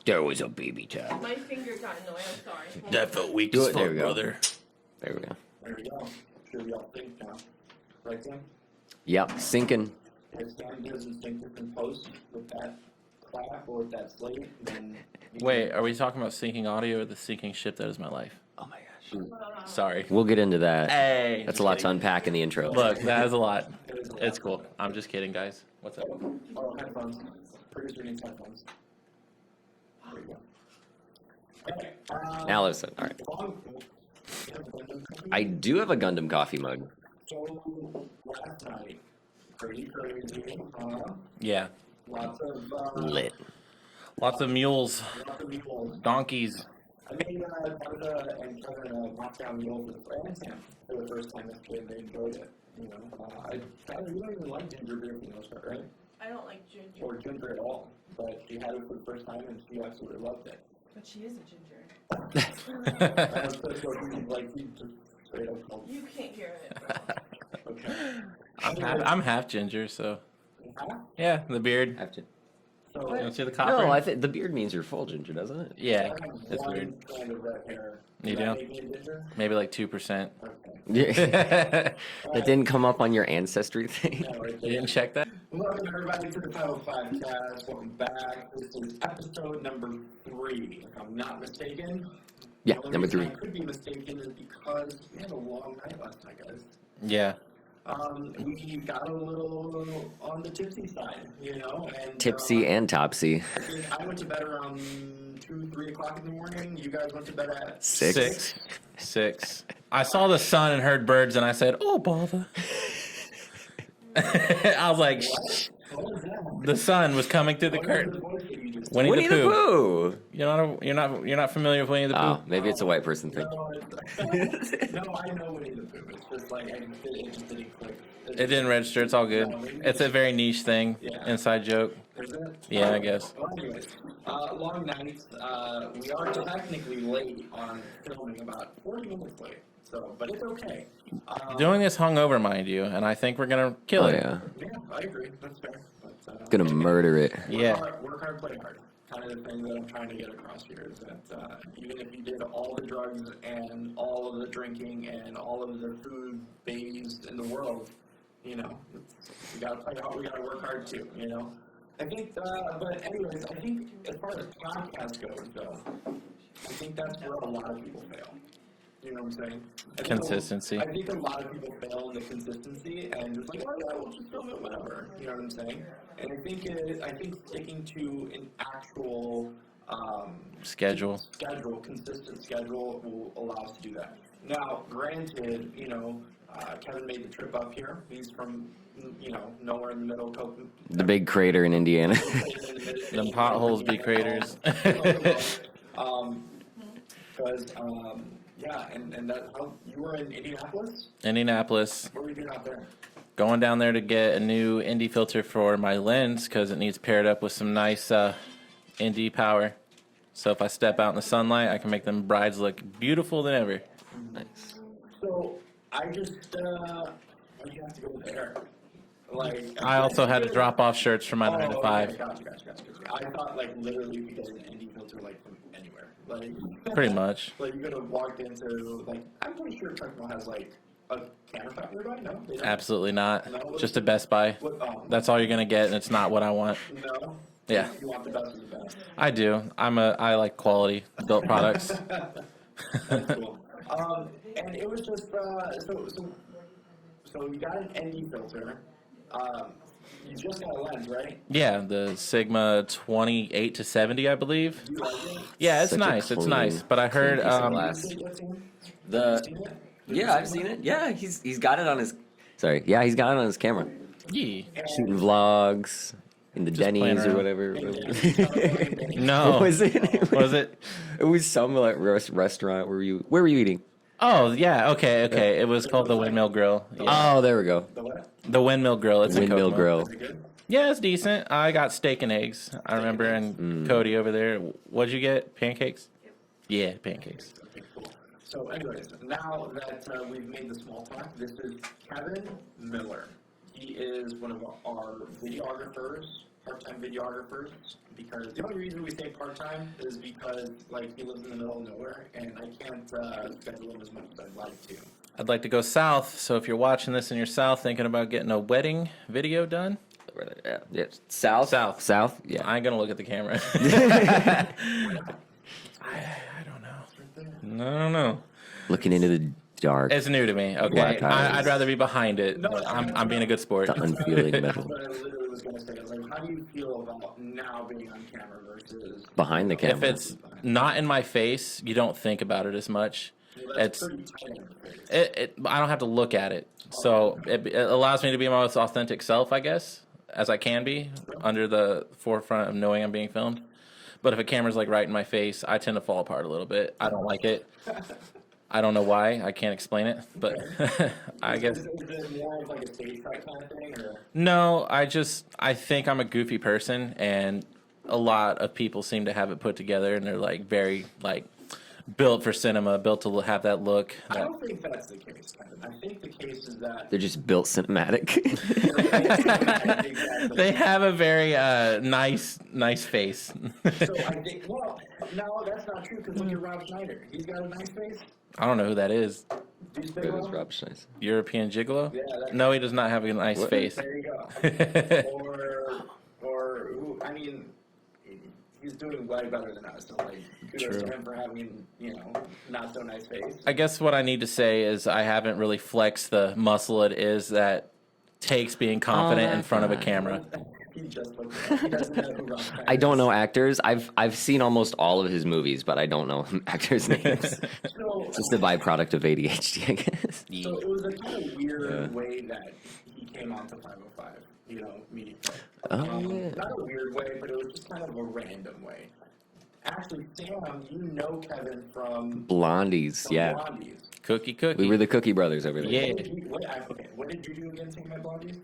There was a baby tap. My finger got in the way. I'm sorry. That felt weak Do as it. There fuck, we go. brother. There we go. There we go. Sure we all think now. Right, Sam? Yep, sinking. If Sam doesn't think different posts with that clap or with that slate, then... Wait, are we talking about syncing audio or the sinking ship that is my life? Oh my gosh. Sorry. We'll get into that. Hey. That's a lot to unpack in the intro. Look, that is a lot. It's cool. I'm just kidding, guys. What's up? Oh, headphones. Producer needs headphones. There we go. Okay. Now listen. All right. I do have a Gundam coffee mug. So, last night, pretty crazy, Yeah. lots of, Lit. Lots of mules, lots of people. donkeys. I made Tabitha and Kevin a mockdown mule with and Sam for the first time as a kid. They enjoyed it. You know, Tyler, you don't even like ginger beer for the most part, right? I don't like ginger. Or ginger at all. But she had it for the first time and she absolutely loved it. But she is a ginger. That's what we like. We just straight up called. You can't hear it, bro. Okay. I'm half ginger, so Huh? yeah, the beard. Have to. So, You don't see the copper? No, I think the beard means you're full ginger, doesn't it? Yeah, I have it's one weird. kind of red hair. You Does that do? make me a ginger? Maybe like 2%. Okay. Yeah. That didn't come up on your ancestry thing. Yeah, right You there. didn't check that? Welcome everybody to the Title 5 cast. Welcome back. This is episode number 3, if I'm not mistaken. Yeah, The only number reason 3. I could be mistaken is because we had a long night last night, guys. Yeah. We got a little on the tipsy side, you know, and Tipsy and topsy. I think I went to bed around 2, 3 o'clock in the morning. You guys went to bed at 6. 6. I saw the sun and heard birds, and I said, "Oh bother!" I was like, What was that? the sun was coming through the What was curtain. the voice that you just Winnie the Pooh. Pooh. You're not familiar with Winnie the Pooh? Oh, maybe it's a white person thing. No, no, I know Winnie the Pooh. It's just like it just didn't click. It didn't register. It's all good. It's a very niche thing. Yeah. Inside joke. Is it? Yeah, I guess. Well, anyways, long nights. We are technically late on filming, about 40 minutes late. So, but it's okay. Doing this hungover, mind you, and I think we're gonna kill Oh it. yeah. Yeah, I agree. That's fair. But, Gonna murder it. Yeah. Work hard, play hard. Kind of the thing that I'm trying to get across here is that even if you did all the drugs and all of the drinking and all of the food babies in the world, you know, we gotta play hard. We gotta work hard too. You know. I think, but anyways, I think as far as podcast goes, though, I think that's where a lot of people fail. You know what I'm saying? Consistency. I think a lot of people fail in the consistency and just like, oh yeah, we'll just film it whenever. You know what I'm saying? And I think sticking to an actual Schedule. consistent schedule will allow us to do that. Now, granted, you know, Kevin made the trip up here. He's from, you know, nowhere in the middle of Copenhagen. The big crater in Indiana. Them potholes be craters. Because, yeah, and that, how, you were in Indianapolis? Indianapolis. What were you doing out there? Going down there to get a new Indy filter for my lens because it needs paired up with some nice Indy power. So if I step out in the sunlight, I can make them brides look beautiful than ever. Nice. So, I just, why do you have to go there? Like, I also had to drop off shirts for my 9 to 5. Okay, gotcha. I thought, like, literally you could get an Indy filter, like, from anywhere. Like, Pretty much. Like, you could have walked into, like, I'm pretty sure Tecmo has, like, a camera shop nearby. No? They don't? Absolutely not. No? Just a Best Buy. What, That's all you're going to get, and it's not what I want. No? Yeah. You want the best of the best. I do. I like quality built products. That's cool. And it was just, so you got an ND filter. You just got a lens, right? Yeah, the Sigma 28 to 70, I believe. Do you like it? Yeah, it's Such a nice. It's clean, nice. But I heard clean piece of glass. Have you seen The it? yeah, I've seen it. Yeah, he's got it on his. Sorry, yeah, he's got it on his camera. yeah. Shooting vlogs in the playing Denny's or around. whatever. No. What was it? What was it? It was some like restaurant. Where were you eating? Oh, yeah. Okay. It was called the Windmill Grill. Yeah. Oh, there we go. The what? The Windmill Grill. It's in Windmill Kokomo. Grill. Is it good? Yeah, it's decent. I got steak and eggs. I remember, and Cody over there. What'd you get? Pancakes? Yeah, pancakes. Okay, cool. So, anyways, now that we've made the small talk, this is Kevin Miller. He is one of our videographers, part-time videographers, because the only reason we say part-time is because, like, he lives in the middle of nowhere, and I can't schedule him as much as I'd like to. I'd like to go south, so if you're watching this and you're south thinking about getting a wedding video done, Yeah. South. South. Yeah. I ain't gonna look at the camera. I don't know. I don't know. Looking into the dark. It's new to me. Okay, Black eyes. I'd rather be behind it. But I'm being a good sport. The unfeeling That's metal. what I literally was going to say. I was like, how do you feel about now being on camera versus... Behind the camera. If it's not in my face, you don't think about it as much. Well, that's It's pretty tight in your face. I don't have to look at it, so it allows me to be my most authentic self, I guess, as I can be under the forefront of knowing I'm being filmed. But if a camera's like right in my face, I tend to fall apart a little bit. I don't like it. I don't know why. I can't explain it, but I guess. Is it more of like a stage fright kind of thing, or? No, I think I'm a goofy person, and a lot of people seem to have it put together, and they're like very like built for cinema, built to have that look. I don't think that's the case, Kevin. I think the case is that They're just built cinematic. Exactly. They have a very nice face. So I think, well, no, that's not true, because look at Rob Schneider. He's got a nice face. I don't know who that is. Do you It think was so? Rob Schneider. European gigolo? Yeah, that's- No, he does not have a nice What? face. There you go. or who? I mean, he's doing way better than us. So like, kudos True. to him for having, not so nice face. I guess what I need to say is I haven't really flexed the muscle it is that takes being confident in that's front of a fine. camera. He just looks. He doesn't know who Rob Schneider I don't is. know actors. I've seen almost all of his movies, but I don't know actors' names. So, It's just a byproduct of ADHD, I guess. so it was a kind of weird way that he came onto 505. Media. Oh, yeah. Not a weird way, but it was just kind of a random way. Actually, Sam, you know Kevin from Blondies, yeah. Blondies. Cookie. We were the Cookie Brothers over there. Yeah. What did you do again, Sam, at Blondies?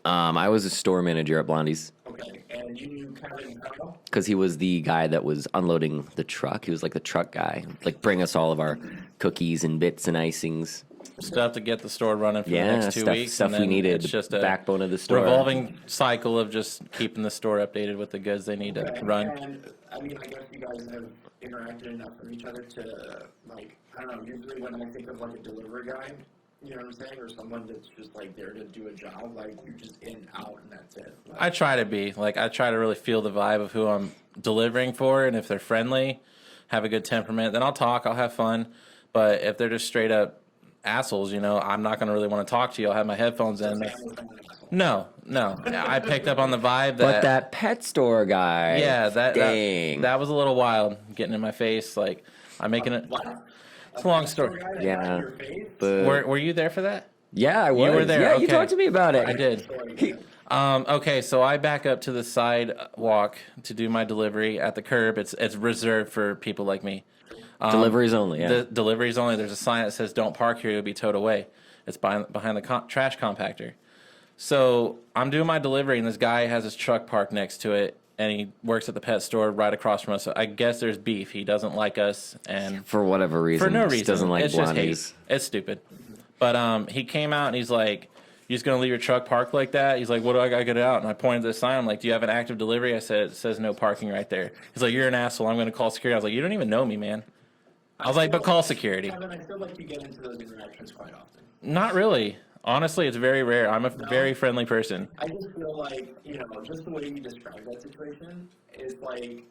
I was a store manager at Blondies Okay, and you knew Kevin how? because he was the guy that was unloading the truck. He was like the truck guy, like bring us all of our cookies and bits and icings. Stuff to get the store running for Yeah, the next 2 weeks. stuff and we then needed. It's just a Backbone of the store. revolving cycle of just keeping the store updated with the goods they need to Okay, run. And, I mean, I guess you guys have interacted enough with each other to, like, I don't know, usually when I think of, like, a delivery guy, you know what I'm saying? Or someone that's just, like, there to do a job, like, you're just in and out and that's it. Like, I try to be. Like, I try to really feel the vibe of who I'm delivering for, and if they're friendly, have a good temperament, then I'll talk, I'll have fun. But if they're just straight up assholes, I'm not going to really want to talk to you. I'll have my headphones in. Sam was kind of an asshole. No. I picked up on the vibe But that pet store guy. yeah, Dang. that was a little wild, getting in my face. Like, I'm making it. What? It's a long story. Guy that Yeah. got in your face? But Were you there for that? yeah, I was. You were there, Yeah, you okay. talked to me about it. I did. Sorry. Okay, so I back up to the sidewalk to do my delivery at the curb. It's reserved for people like me. Deliveries only. Yeah. The deliveries only. There's a sign that says "Don't park here; you'll be towed away." It's behind the trash compactor. So I'm doing my delivery, and this guy has his truck parked next to it, and he works at the pet store right across from us. So I guess there's beef. He doesn't like us, and For whatever reason. for no just reason, Doesn't like it's just hate. Blondies. It's stupid. But he came out and he's like, "You just gonna leave your truck parked like that?" He's like, "What do I gotta get out?" And I pointed to the sign. I'm like, "Do you have an active delivery?" I said, "It says no parking right there." He's like, "You're an asshole. I'm gonna call security." I was like, "You don't even know me, man." I was like, "But call security." Kevin, I feel like you get into those interactions quite often. Not really. Honestly, it's very rare. I'm a very friendly person. I just feel like, just the way you describe that situation is like,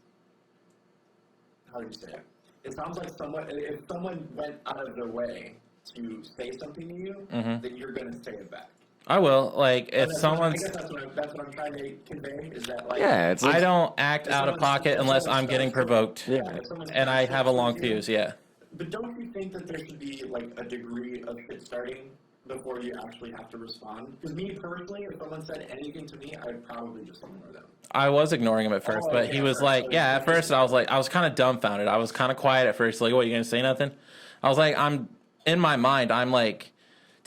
how do you say it? It sounds like if someone went out of their way to say something to you, then you're going to say it back. I will. Like, if That's someone's, I guess that's what I'm trying to convey, is that like... Yeah, it's like, I don't act out of pocket unless I'm getting provoked. Yeah. if someone And I have a long starts you- fuse, yeah. But don't you think that there should be like a degree of shit starting before you actually have to respond? Because me personally, if someone said anything to me, I'd probably just ignore them. I was ignoring him at first, Oh, but okay, he at was first. like, So yeah, you- at first I was kind of dumbfounded. I was kind of quiet at first, like, what, you gonna say nothing? I was like, I'm, in my mind, I'm like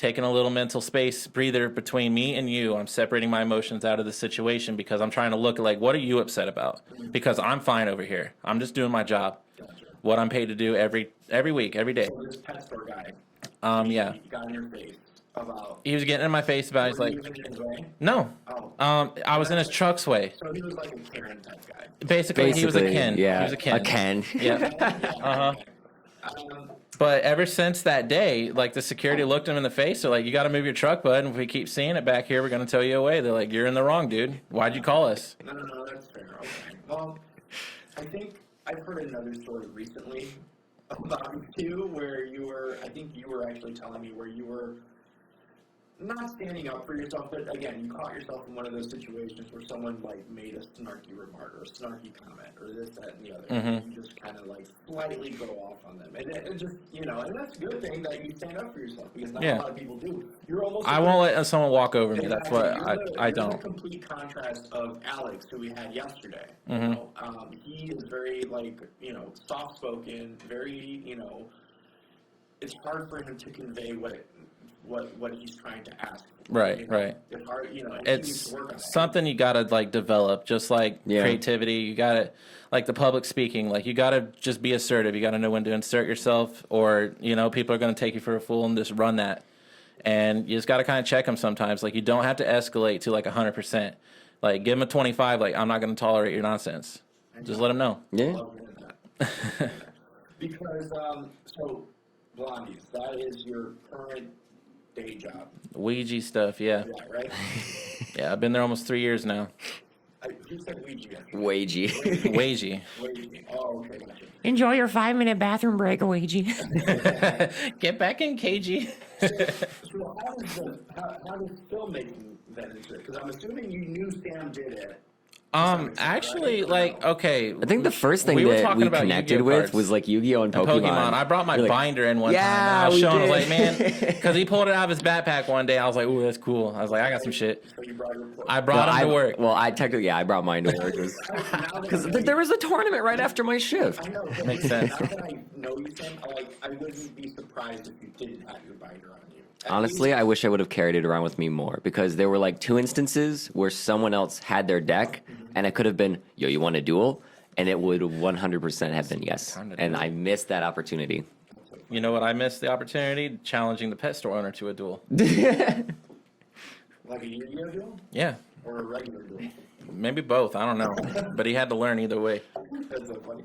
taking a little mental space breather between me and you. I'm separating my emotions out of the situation because I'm trying to look at, like, what are you upset about? Because I'm fine over here. I'm just doing my job. Gotcha. What I'm paid to do every week, every day. So this pet store guy, Yeah. he got in your face about. He was getting in my face about. He's Were like, you even in his way? no. Oh. I was in his truck's way. So he was like a Karen type guy. Basically, he was a Ken. Yeah, He was a Ken. A Ken. Yeah. Uh-huh. But ever since that day, like, the security looked him in the face. They're like, you got to move your truck, bud. And if we keep seeing it back here, we're going to tow you away. They're like, you're in the wrong, dude. Why'd you call us? No, that's fair. Okay. Well, I think I've heard another story recently about you where I think you were actually telling me where you were not standing up for yourself, but again, you caught yourself in one of those situations where someone like made a snarky remark or a snarky comment or this, that, and the other. And you just kind of like slightly go off on them, and it just and that's a good thing that you stand up for yourself because not a lot of people do. You're almost. I won't let someone walk over me. That's what I You're don't. the complete contrast of Alex, who we had yesterday. He is very soft spoken, very It's hard for him to convey what he's trying to ask. Right. It's hard, and he needs It's to work on that. something you gotta like develop, just like creativity. You gotta, like, the public speaking, like, you gotta just be assertive. You gotta know when to insert yourself, or people are gonna take you for a fool and just run that. And you just gotta kind of check them sometimes. Like, you don't have to escalate to like 100%. Like, give them a 25. Like, I'm not gonna tolerate your nonsense. Just let them know. I Yeah. love hearing that. Because so Blondies, that is your current day job. Ouija stuff, yeah. Yeah, right? Yeah, I've been there almost 3 years now. Who said Ouija? Wagey. Ouija. Ouija. Oh, okay, gotcha. Enjoy your 5-minute bathroom break, Wagey. Get back in, KG. So how does filmmaking then into it? Because I'm assuming you knew Sam did it. Actually, like, okay. I think the first thing were that talking we about connected Yu-Gi-Oh with cards. was like Yu-Gi-Oh and Pokemon. I brought my You're like, binder in one time. yeah, And I was we showing him, did. like, man, because he pulled it out of his backpack one day. I was like, ooh, that's cool. I was like, I got some shit. So you brought your I brought him to work. Well, I technically, I brought mine to work. Because there was a tournament right after my shift. I know. But Makes sense. Now that I know you, Sam, I wouldn't be surprised if you didn't have your binder on you. Honestly, I wish I would have carried it around with me more because there were like 2 instances where someone else had their deck and it could have been, yo, you want a duel? And it would 100% have been yes. And I missed that opportunity. You know what? I missed the opportunity? Challenging the pet store owner to a duel. Like a Yu-Gi-Oh duel? Yeah. Or a regular duel? Maybe both. I don't know. But he had to learn either way. That's so funny.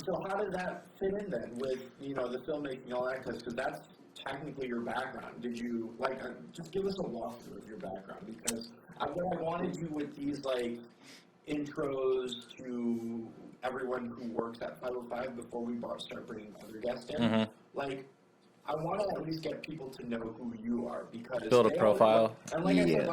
So how did that fit in then with, the filmmaking and all that? Because that's technically your background. Did you, just give us a walkthrough of your background? Because what I wanted you with these, intros to everyone who works at 505 before we start bringing other guests in, I want to at least get people to know who you are because Build a profile. And like I said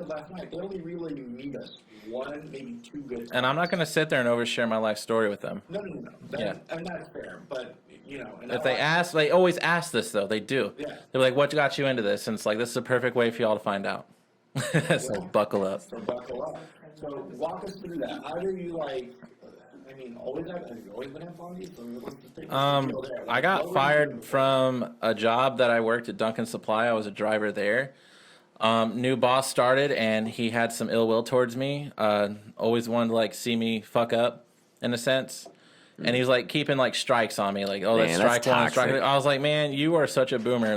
last night, they only really meet us one, maybe 2 good times. And I'm not going to sit there and overshare my life story with them. No. And that's fair, but and If they ask, they always ask this, though. They do. Yeah. They're like, what got you into this? And it's like, this is a perfect way for y'all to find out. So buckle up. So buckle up. So walk us through that. How do you have you always been at Blondies? I got fired from a job that I worked at Duncan Supply. I was a driver there. New boss started, and he had some ill will towards me. Always wanted to see me fuck up, in a sense. And he was keeping strikes on me, that's Man, strike that's one, strike toxic. two. I was like, man, you are such a boomer.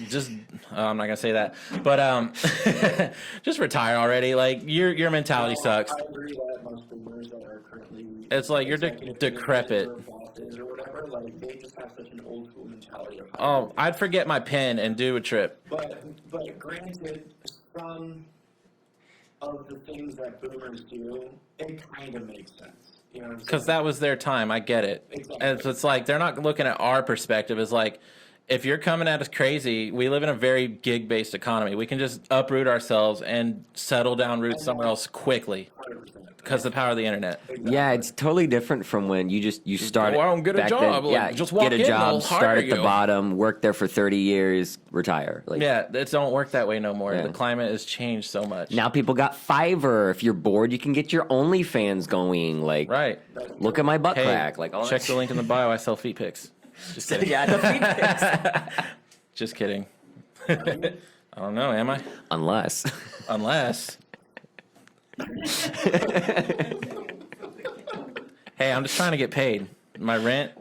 Just I'm not gonna say that, but just retire already. Your mentality sucks. I agree that most boomers that are currently It's like you're decrepit. or bosses or whatever, they just have such an old school mentality of Oh, I'd forget my pen and do a trip. But granted, some of the things that boomers do, it kind of makes sense. You know what I'm saying? Because that was their time. I get it. Exactly. And it's they're not looking at our perspective. It's if you're coming at us crazy, we live in a very gig-based economy. We can just uproot ourselves and settle down roots somewhere else quickly 100%. because of the power of the internet. Yeah, it's totally different from when you start. go out and get a back job. Then, Just walk get a in, job, they'll start hire at the you. bottom, work there for 30 years, retire. Yeah, it don't work that way no more. Yeah. The climate has changed so much. Now people got Fiverr. If you're bored, you can get your Onlyfans going. Right. Look at my butt Hey, crack. All check that the link in the bio. I sell feet pics. Just kidding. Yeah, the feet pics. Just kidding. I don't know, am I? Unless. Unless. Hey, I'm just trying to get paid. My rent,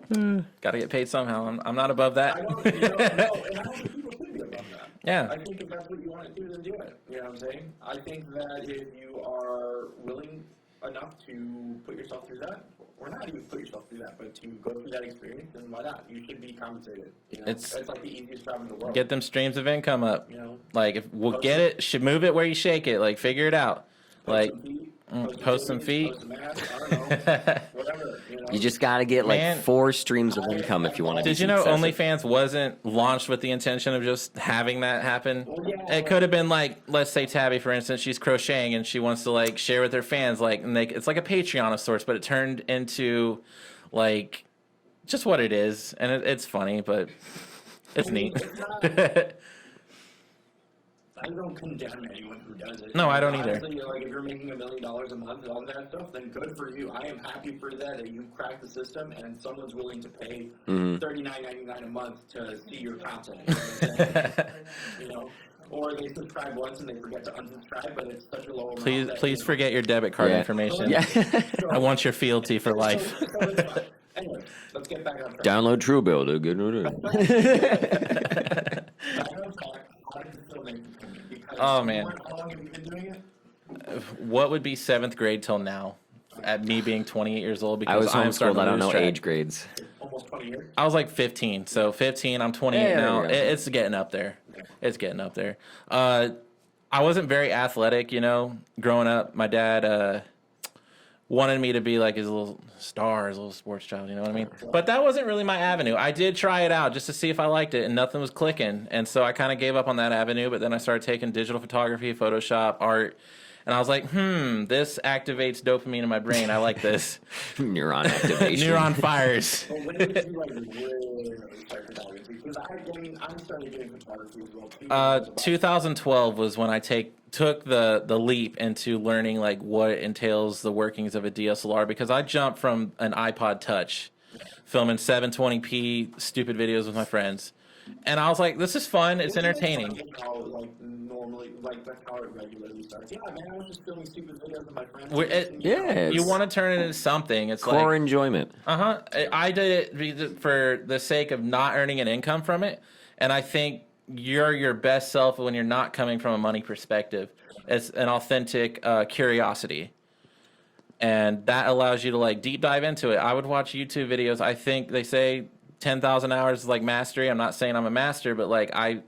got to get paid somehow. I'm not above that. I don't, you know, no, and I don't think people should be above that. Yeah. I think if that's what you want to do, then do it. You know what I'm saying? I think that if you are willing enough to put yourself through that, or not even put yourself through that, but to go through that experience, then why not? You should be compensated. You know? It's like the easiest job in the world. Get them streams of income up. You know? Like, if we'll get it, should move it where you shake it. Like, figure it out. Like, post some feet. Post some ass, I don't know. Whatever. You know? You just got to get like Man. 4 streams of income if you want to. Did you know OnlyFans wasn't launched with the intention of just having that happen? It could have been like, let's say Tabby, for instance, she's crocheting and she wants to like share with her fans, like, and it's like a Patreon of sorts, but it turned into like just what it is, and it's funny, but it's neat. I don't condemn anyone who does it. No, I don't either. Honestly, like, if you're making $1 million a month and all that stuff, then good for you. I am happy for that you cracked the system and someone's willing to pay $39.99 a month to see your content. You know what I'm saying? You know? Or they subscribe once and they forget to unsubscribe, but it's such a low amount. Please forget your debit card information. Yeah. I want your fealty for life. Anyway, let's get back on track. Download Truebill to get it. Back on track. How does it still make you comedy? Because Oh, man. How long have you been doing it? What would be 7th grade till now? At me being 28 years old, because I was I'm starting homeschooled. to I don't lose know track. age grades. Almost 20 years. I was like 15, so 15. I'm 28 Yeah, now. there you go. It's getting up there. It's getting up there. I wasn't very athletic, you know. Growing up, my dad wanted me to be like his little star, his little sports child. You know what I mean? But that wasn't really my avenue. I did try it out just to see if I liked it, and nothing was clicking. And so I kind of gave up on that avenue. But then I started taking digital photography, Photoshop, art. And I was like, this activates dopamine in my brain. I like this. Neuron activation. Neuron fires. Well, when did you like really start photography? Because I started doing photography as well. 2012 was when I took the leap into learning like what entails the workings of a DSLR, because I jumped from an iPod Touch, filming 720p stupid videos with my friends, and I was like, this is fun, it's entertaining. How, like, normally, like, that's how it regularly starts. Yeah, man, I was just filming stupid videos with my friends. Yeah, You want to turn it into something. It's core like enjoyment. I did it for the sake of not earning an income from it, and I think you're your best self when you're not coming from a money perspective. It's an authentic curiosity, and that allows you to like deep dive into it. I would watch YouTube videos. I think they say 10,000 hours is like mastery. I'm not saying I'm a master, but like I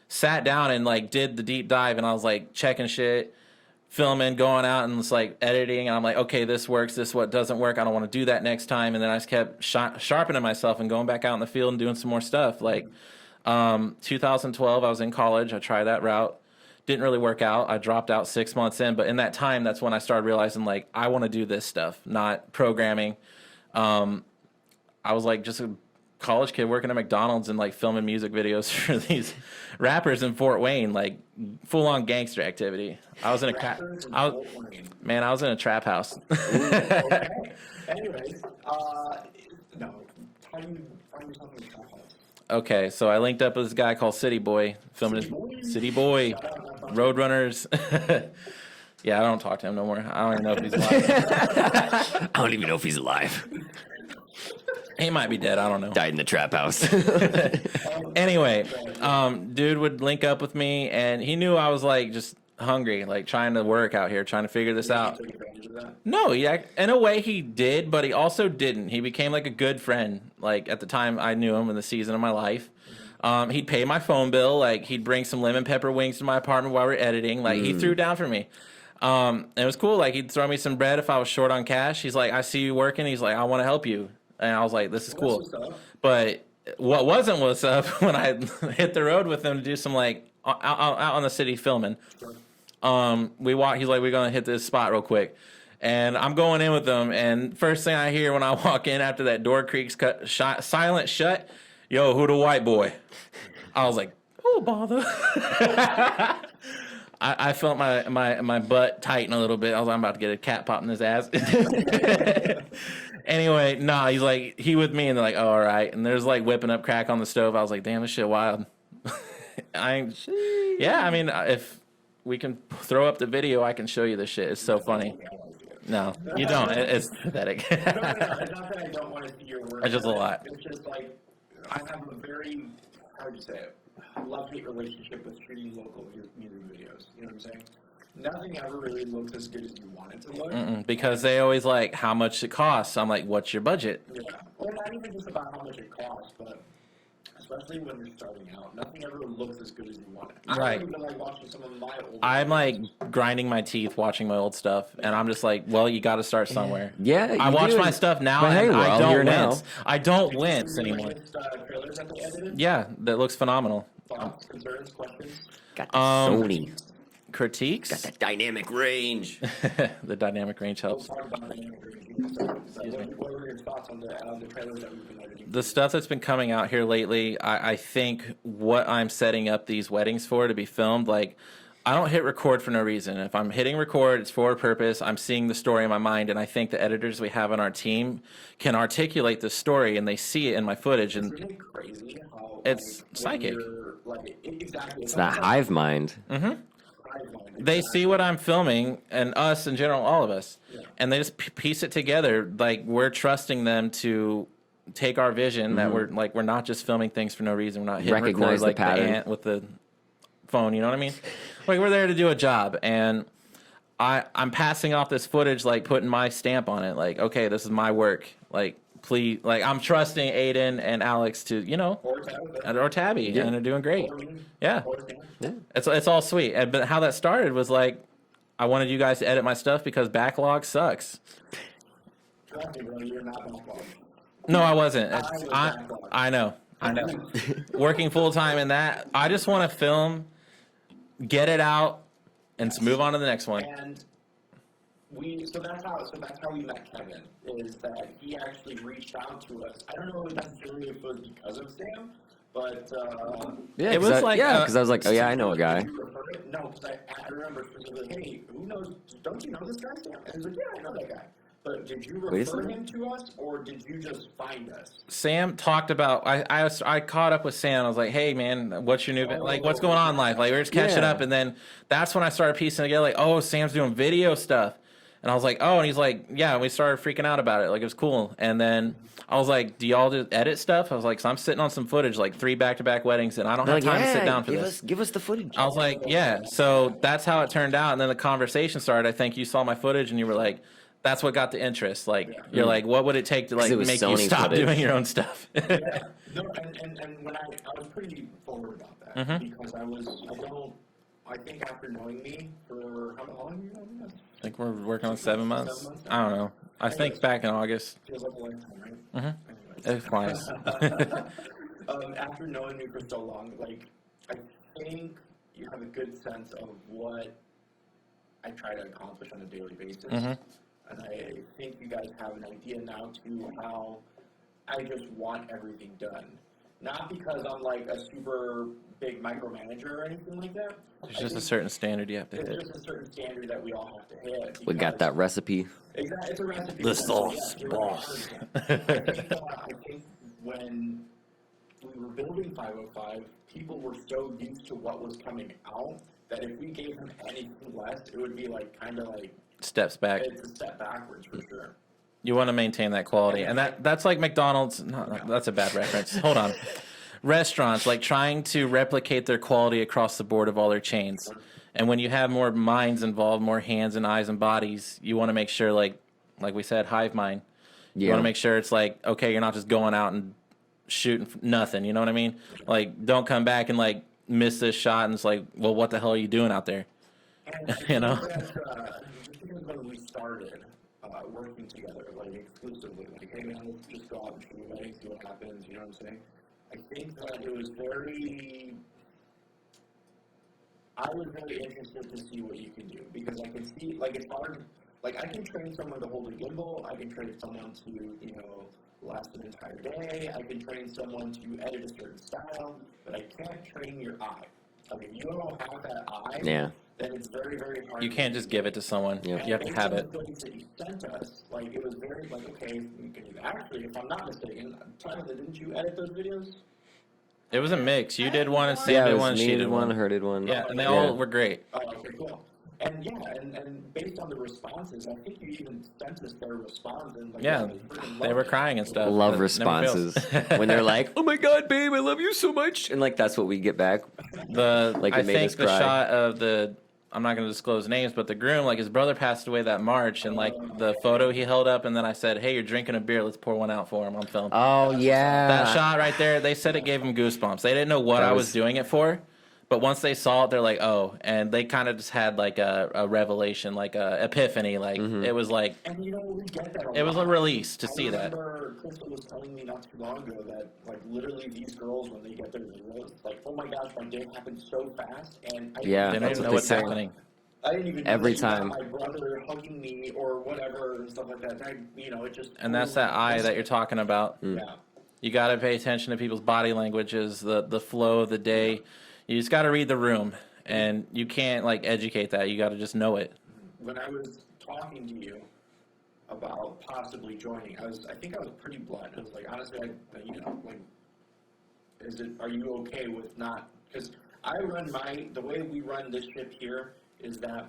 sat down and like did the deep dive, and I was like checking shit, filming, going out and just like editing, and I'm like, okay, this works, this what doesn't work, I don't want to do that next time. And then I just kept sharpening myself and going back out in the field and doing some more stuff. Like 2012, I was in college. I tried that route. Didn't really work out. I dropped out 6 months in, but in that time, that's when I started realizing like I want to do this stuff, not programming. I was like just a college kid working at McDonald's and like filming music videos for these rappers in Fort Wayne, like full on gangster activity. I was in I was in a trap house. Okay. Anyways, no, how do you find yourself in a trap house? Okay, so I linked up with this guy called City Boy, filming his City Boy, Roadrunners. Yeah, I don't talk to him no more. I don't even know if he's alive. I don't even know if he's alive. He might be dead. I don't know. Died in the trap house. Anyway, dude would link up with me, and he knew I was like just hungry, like trying to work out here, trying to figure this out. Take advantage of that? No, in a way he did, but he also didn't. He became like a good friend. Like at the time I knew him in the season of my life. He'd pay my phone bill. Like he'd bring some lemon pepper wings to my apartment while we were editing. Like he threw down for me. It was cool. Like he'd throw me some bread if I was short on cash. He's like, I see you working. He's like, I want to help you. And I was like, this is cool. What's up? But what wasn't what's up when I hit the road with him to do some like out on the city filming. We walk. He's like, we're gonna hit this spot real quick, and I'm going in with them. And first thing I hear when I walk in after that door creaks silent shut, yo, who the white boy? I was like, oh bother. I felt my butt tighten a little bit. I was like, I'm about to get a cat pop in his ass. Anyway, nah, he's like, he with me, and they're like, oh, all right. And there's like whipping up crack on the stove. I was like, damn, this shit wild. Yeah, I mean, if we can throw up the video, I can show you the shit. It's so funny. No, you don't. It's pathetic. No, it's not that I don't want to see your work. It's just a lot. It's just like, I have a very, how would you say it, love-hate relationship with treating local music videos. You know what I'm saying? Nothing ever really looks as good as you want it to look. Because they always like how much it costs. I'm like, what's your budget? Yeah. Well, not even just about how much it costs, but especially when you're starting out, nothing ever looks as good as you want it. Right. I don't even like watching some of my old I'm videos. like grinding my teeth watching my old stuff, and I'm just like, well, you got to start somewhere. Yeah, I you watch do. my stuff now, But hey, and we're I all don't here now. wince. I don't Did you wince see the anymore. latest, trailers that they edited? Yeah, that looks phenomenal. Thoughts, concerns, questions? Got the Sony. Critiques? Got that dynamic range. The dynamic range helps. What were your thoughts on the trailers that we've been editing? The stuff that's been coming out here lately, I think what I'm setting up these weddings for to be filmed, like, I don't hit record for no reason. If I'm hitting record, it's for a purpose. I'm seeing the story in my mind, and I think the editors we have on our team can articulate the story, and they see it in my footage. And Isn't it crazy how It's when psychic. you're, like, exactly. It's that hive mind. they see what I'm filming, and us in general, all of us, and they just piece it together. Like, we're trusting them to take our vision that we're not just filming things for no reason. We're not hitting Recognize record the like the pattern. ant with the phone. You know what I mean? Like, we're there to do a job, and I'm passing off this footage, like putting my stamp on it. Like, okay, this is my work. Like, please, like, I'm trusting Aiden and Alex to, you know, or Tabby, and they're doing great. Yeah. It's all sweet. But how that started was like, I wanted you guys to edit my stuff because backlog sucks. Trust me, bro, you're not backlogged. No, I wasn't. I was I know. I know. Working full time in that, I just want to film, get it out, and move on to the next one. And so that's how we met Kevin, is that he actually reached out to us. I don't know necessarily if it was because of Sam, but Yeah, It was like, because I was like, oh yeah, I know a guy. did you refer it? No, because I remember specifically, hey, who knows? Don't you know this guy, Sam? And he's like, yeah, I know that guy. But did you Wait a refer second. him to us, or did you just find us? Sam talked about. I caught up with Sam. I was like, "Hey, man, what's your new like? What's going on in life? Like, we're just catching Yeah. up." And then that's when I started piecing together. Like, oh, Sam's doing video stuff, and I was like, "Oh," and he's like, "Yeah." And we started freaking out about it. Like, it was cool. And then I was like, "Do y'all just edit stuff?" I was like, "So I'm sitting on some footage, like 3 back-to-back weddings, and I don't They're have like, time to sit yeah, down for give this." us, give us the footage. I was like, "Yeah." So that's how it turned out. And then the conversation started. I think you saw my footage, and you were like, that's what got the interest. Like, you're like, what would it take to like it was make you Sony stop footage. doing your own stuff? Yeah. No, and when I was pretty forward about that because I think after knowing me for how long have you known us? I think we're working on 7 months. 7 months? I don't know. I think back in August. Feels like a lifetime, right? It flies. After knowing me for so long, like, I think you have a good sense of what I try to accomplish on a daily basis. And I think you guys have an idea now to how I just want everything done. Not because I'm like a super big micromanager or anything like that. There's just a certain standard you have to It's hit. just a certain standard that we all have to hit. We got that recipe. Exactly, it's a recipe. The sauce, Yeah, boss. I think when we were building 505, people were so used to what was coming out that if we gave them anything less, it would be like kind of like Steps back. it's a step backwards for sure. You want to maintain that quality. And that's like McDonald's. No, that's a bad reference. Hold on. Restaurants, like trying to replicate their quality across the board of all their chains. And when you have more minds involved, more hands and eyes and bodies, you want to make sure, like we said, hive mind. You Yeah. want to make sure it's like, okay, you're not just going out and shooting nothing. You know what I mean? Like, don't come back and like miss this shot and it's like, well, what the hell are you doing out there? And You know? just because when we started working together, like exclusively, like, hey man, let's just go out and shoot a wedding, see what happens, you know what I'm saying? I think that it was I was very interested to see what you can do, because I can see, like, it's hard, like, I can train someone to hold a gimbal, I can train someone to, you know, last an entire day, I can train someone to edit a certain style, but I can't train your eye. I mean, you don't have that eye, Yeah. then it's very, very hard. You can't just give it to someone. Yeah. You have to have it. And based on the footage that you sent us, like, it was very, like, okay, we can do that. Actually, if I'm not mistaken, Tyler, didn't you edit those videos? It was a mix. You did one, and Sam Yeah, it did was one, and me she did did one. her did one. Yeah, and they Yeah. all were great. Oh, okay, cool. And yeah, and based on the responses, I think you even sent us their response and like Yeah, freaking they loved were it. crying and stuff. Love That never responses fails. when they're like, "Oh my god, babe, I love you so much," and like that's what we get back. Like, I it made think us the cry. shot of the, I'm not going to disclose names, but the groom, like his brother passed away that March, and like the photo he held up, and then I said, "Hey, you're drinking a beer. Let's pour one out for him on film." Oh yeah, That shot right there, they said it gave them goosebumps. They didn't know what That I was was- doing it for, but once they saw it, they're like, "Oh!" And they kind of just had like a revelation, like a epiphany. Like it was like And you know, we get that it was a lot. release to see I that. remember Crystal was telling me not too long ago that, like, literally these girls, when they get their zeros, like, oh my gosh, my day happened so fast, and I Yeah, They don't that's even what know they what's say. happening. I didn't even know Every that you got time. my brother hugging me or whatever and stuff like that. It just And that's that eye that you're talking about. Yeah. You got to pay attention to people's body languages, the flow of the day. You just got to read the room, and you can't like educate that. You got to just know it. When I was talking to you about possibly joining, I think I was pretty blunt. I was like, honestly, are you okay with not? Because the way we run this ship here is that,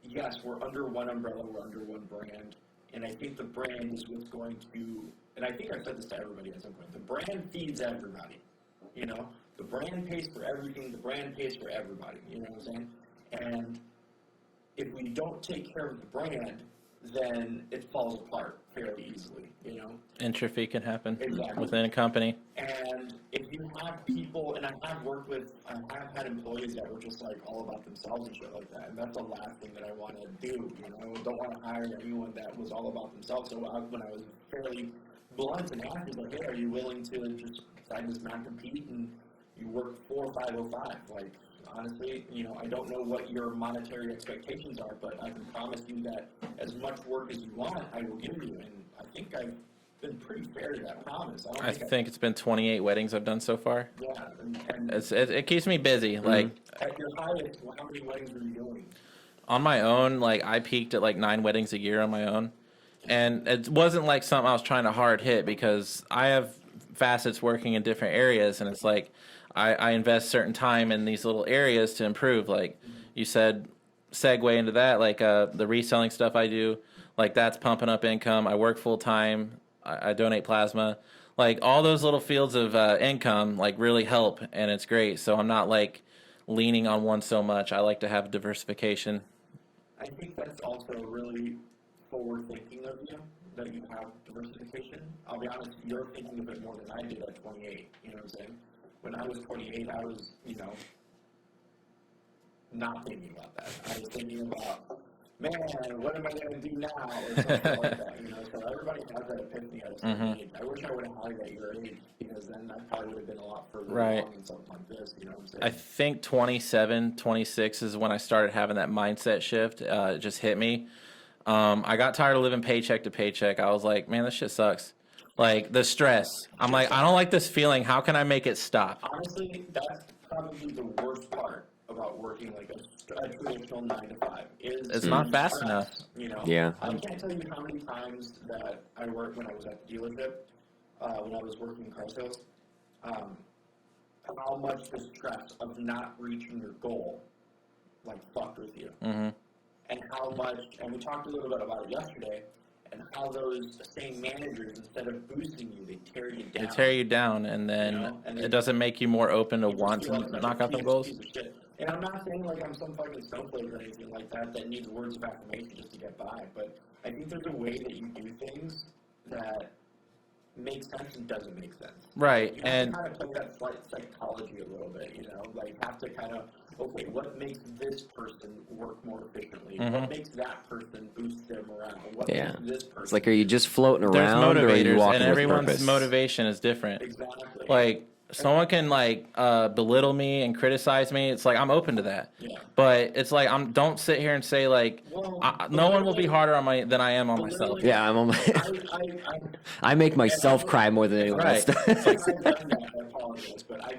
yes, we're under one umbrella, we're under one brand, and I think the brand is what's going to, and I think I've said this to everybody at some point, the brand feeds everybody, the brand pays for everything, the brand pays for everybody, you know what I'm saying? And if we don't take care of the brand, then it falls apart fairly easily, Entropy can happen Exactly. within a company. And if you have people, and I have had employees that were just like all about themselves and shit like that, and that's the last thing that I want to do, I don't want to hire anyone that was all about themselves. So when I was fairly blunt and asked, like, hey, are you willing to just decide to not compete and you work 4 or 505? Like, honestly, I don't know what your monetary expectations are, but I can promise you that as much work as you want, I will give you. And I think I've been pretty fair to that promise. I think it's been 28 weddings I've done so far. Yeah, and It keeps me busy. Like at your highest, how many weddings were you doing? on my own, like I peaked at like 9 weddings a year on my own, and it wasn't like something I was trying to hard hit because I have facets working in different areas, and it's like I invest certain time in these little areas to improve. Like you said, segue into that, like the reselling stuff I do, like that's pumping up income. I work full time. I donate plasma. Like all those little fields of income like really help, and it's great. So I'm not like leaning on one so much. I like to have diversification. I think that's also really forward thinking of you, that you have diversification. I'll be honest, you're thinking of it more than I did at 28, you know what I'm saying? When I was 28, I was, not thinking about that. I was thinking about, man, what am I going to do now? Or something like that, So everybody has that epiphany at a certain age. I wish I would have had it at your age, because then I probably would have been a lot further along in something like this, you know what I'm saying? I think 27, 26 is when I started having that mindset shift. It just hit me. I got tired of living paycheck to paycheck. I was like, man, this shit sucks. Like the stress. I'm like, I don't like this feeling. How can I make it stop? Honestly, that's probably the worst part about working like a traditional 9 to 5. It's not fast stress, enough. Yeah. I can't tell you how many times that I worked when I was at the dealership, when I was working in car sales, how much the stress of not reaching your goal, like, fucked with you. Mm-hmm. And how much, and we talked a little bit about it yesterday, and how those same managers, instead of boosting you, they tear you down. They tear you down, and then it doesn't make you more open to want to knock out them goals. Piece of shit. And I'm not saying like I'm some fucking snowflake or anything like that needs words of affirmation just to get by, but I think there's a way that you do things that makes sense and doesn't make sense. Right, You have and to kind of play that slight psychology a little bit, like have to kind of, okay, what makes this person work more efficiently? What makes that person boost their morale? What Yeah. makes this person? It's like, are you just floating there's around, or are you motivators, walking and everyone's with purpose? motivation is different. Exactly. Like someone can like belittle me and criticize me. It's like I'm open to that. Yeah. But it's like don't sit here and say like Well, no one will be harder on my than I am on myself. Yeah, I'm on my. I I make myself cry more than anyone else Right. does. I've done that, I apologize, but I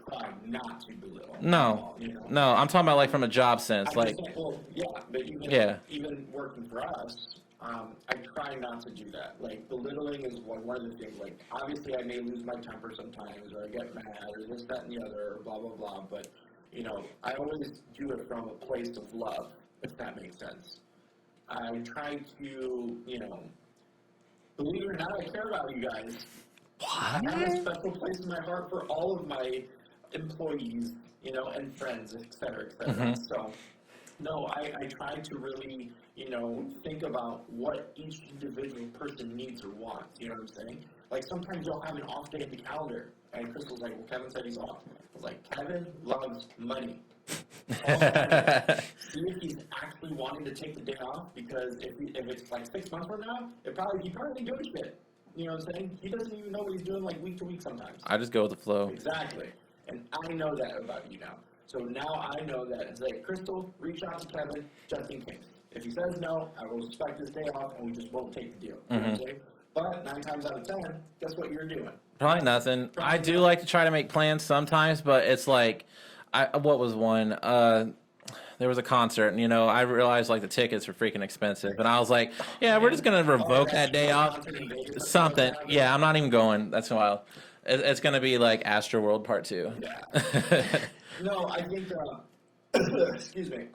try not to belittle. No, You know? no, I'm talking about like from a job sense. I'm Like just saying, well, yeah, but Yeah. even working for us, I try not to do that. Like, belittling is one of the things. Like, obviously, I may lose my temper sometimes, or I get mad, or this, that, and the other, or blah, blah, blah. But, you know, I always do it from a place of love, if that makes sense. I try to, you know, believe it or not, I care about you guys. I have a special place in my heart for all of my employees, you know, and friends, et cetera, et cetera. Mm-hmm. So, no, I try to really, you know, think about what each individual person needs or wants. You know what I'm saying? Like, sometimes you'll have an off day at the calendar, and Crystal's like, well, Kevin said he's off. I was like, Kevin loves money. See if he's actually wanting to take the day off, because if it's like 6 months from now, he probably didn't do shit. You know what I'm saying? He doesn't even know what he's doing, like, week to week sometimes. I just go with the flow. Exactly. And I know that about you now. So now I know that. It's like, Crystal, reach out to Kevin just in case. If he says no, I will respect his day off, and we just won't take the deal. You know what I'm saying? But 9 times out of 10, guess what you're doing? Probably nothing. I do like to try to make plans sometimes, but it's like, what was one? There was a concert, and, you know, I realized, like, the tickets were freaking expensive. And I was like, yeah, we're just going to revoke that day off. Something. Yeah, I'm not even going. That's wild. It's going to be, like, Astroworld Part 2. Yeah. No, I think, excuse me,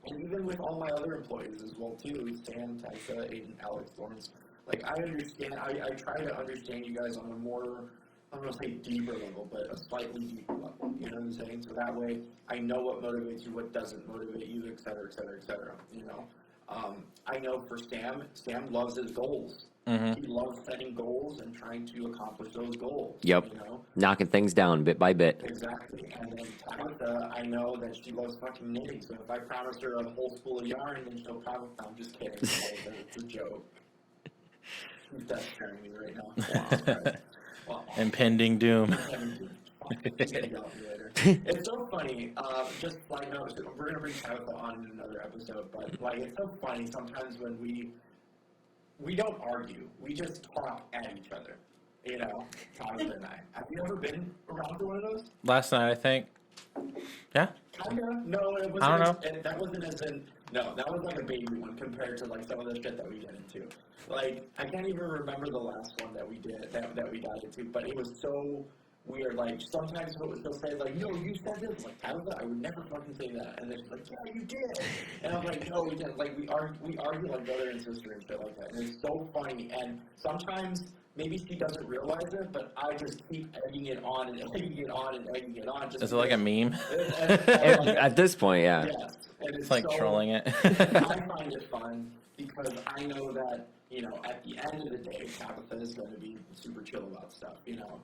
and even with all my other employees as well, too, Sam, Tysa, Aiden, Alex, Lawrence, like, I understand, I try to understand you guys on a more, I'm going to say deeper level, but a slightly deeper level, you know what I'm saying? So that way, I know what motivates you, what doesn't motivate you, et cetera, et cetera, et cetera, you know? I know for Sam loves his goals. Mm-hmm. He loves setting goals and trying to accomplish those goals. Yep. You know? Knocking things down bit by bit. Exactly. And then Tabitha, I know that she loves fucking knitting, so if I promise her a whole spool of yarn, then she'll probably, I'm just kidding. It's a joke. She's death staring me right now. Wow. Impending doom. It's so funny. Just like, no, we're going to bring Tabitha on in another episode, but like, it's so funny sometimes when we don't argue. We just talk at each other. You know, Tabitha and I. Have you ever been around to one of those? Last night, I think. Yeah. Kinda. No, it wasn't. I don't know. That wasn't as in. No, that was like a baby one compared to like some of the shit that we get into. Like, I can't even remember the last one that we did that we got into, but it was so weird. Like, sometimes she'll say like, "No, you said this." I'm like, Tabitha, I would never fucking say that. And then she's like, "Yeah, you did." And I'm like, "No, we didn't." Like, we argue like brother and sister and shit like that. And it's so funny. And sometimes maybe she doesn't realize it, but I just keep egging it on and egging it on and egging it on. Just Is it like a meme? At this point, yeah. Yes. And It's like so, trolling it. I find it fun because I know that, you know, at the end of the day, Tabitha is going to be super chill about stuff, you know.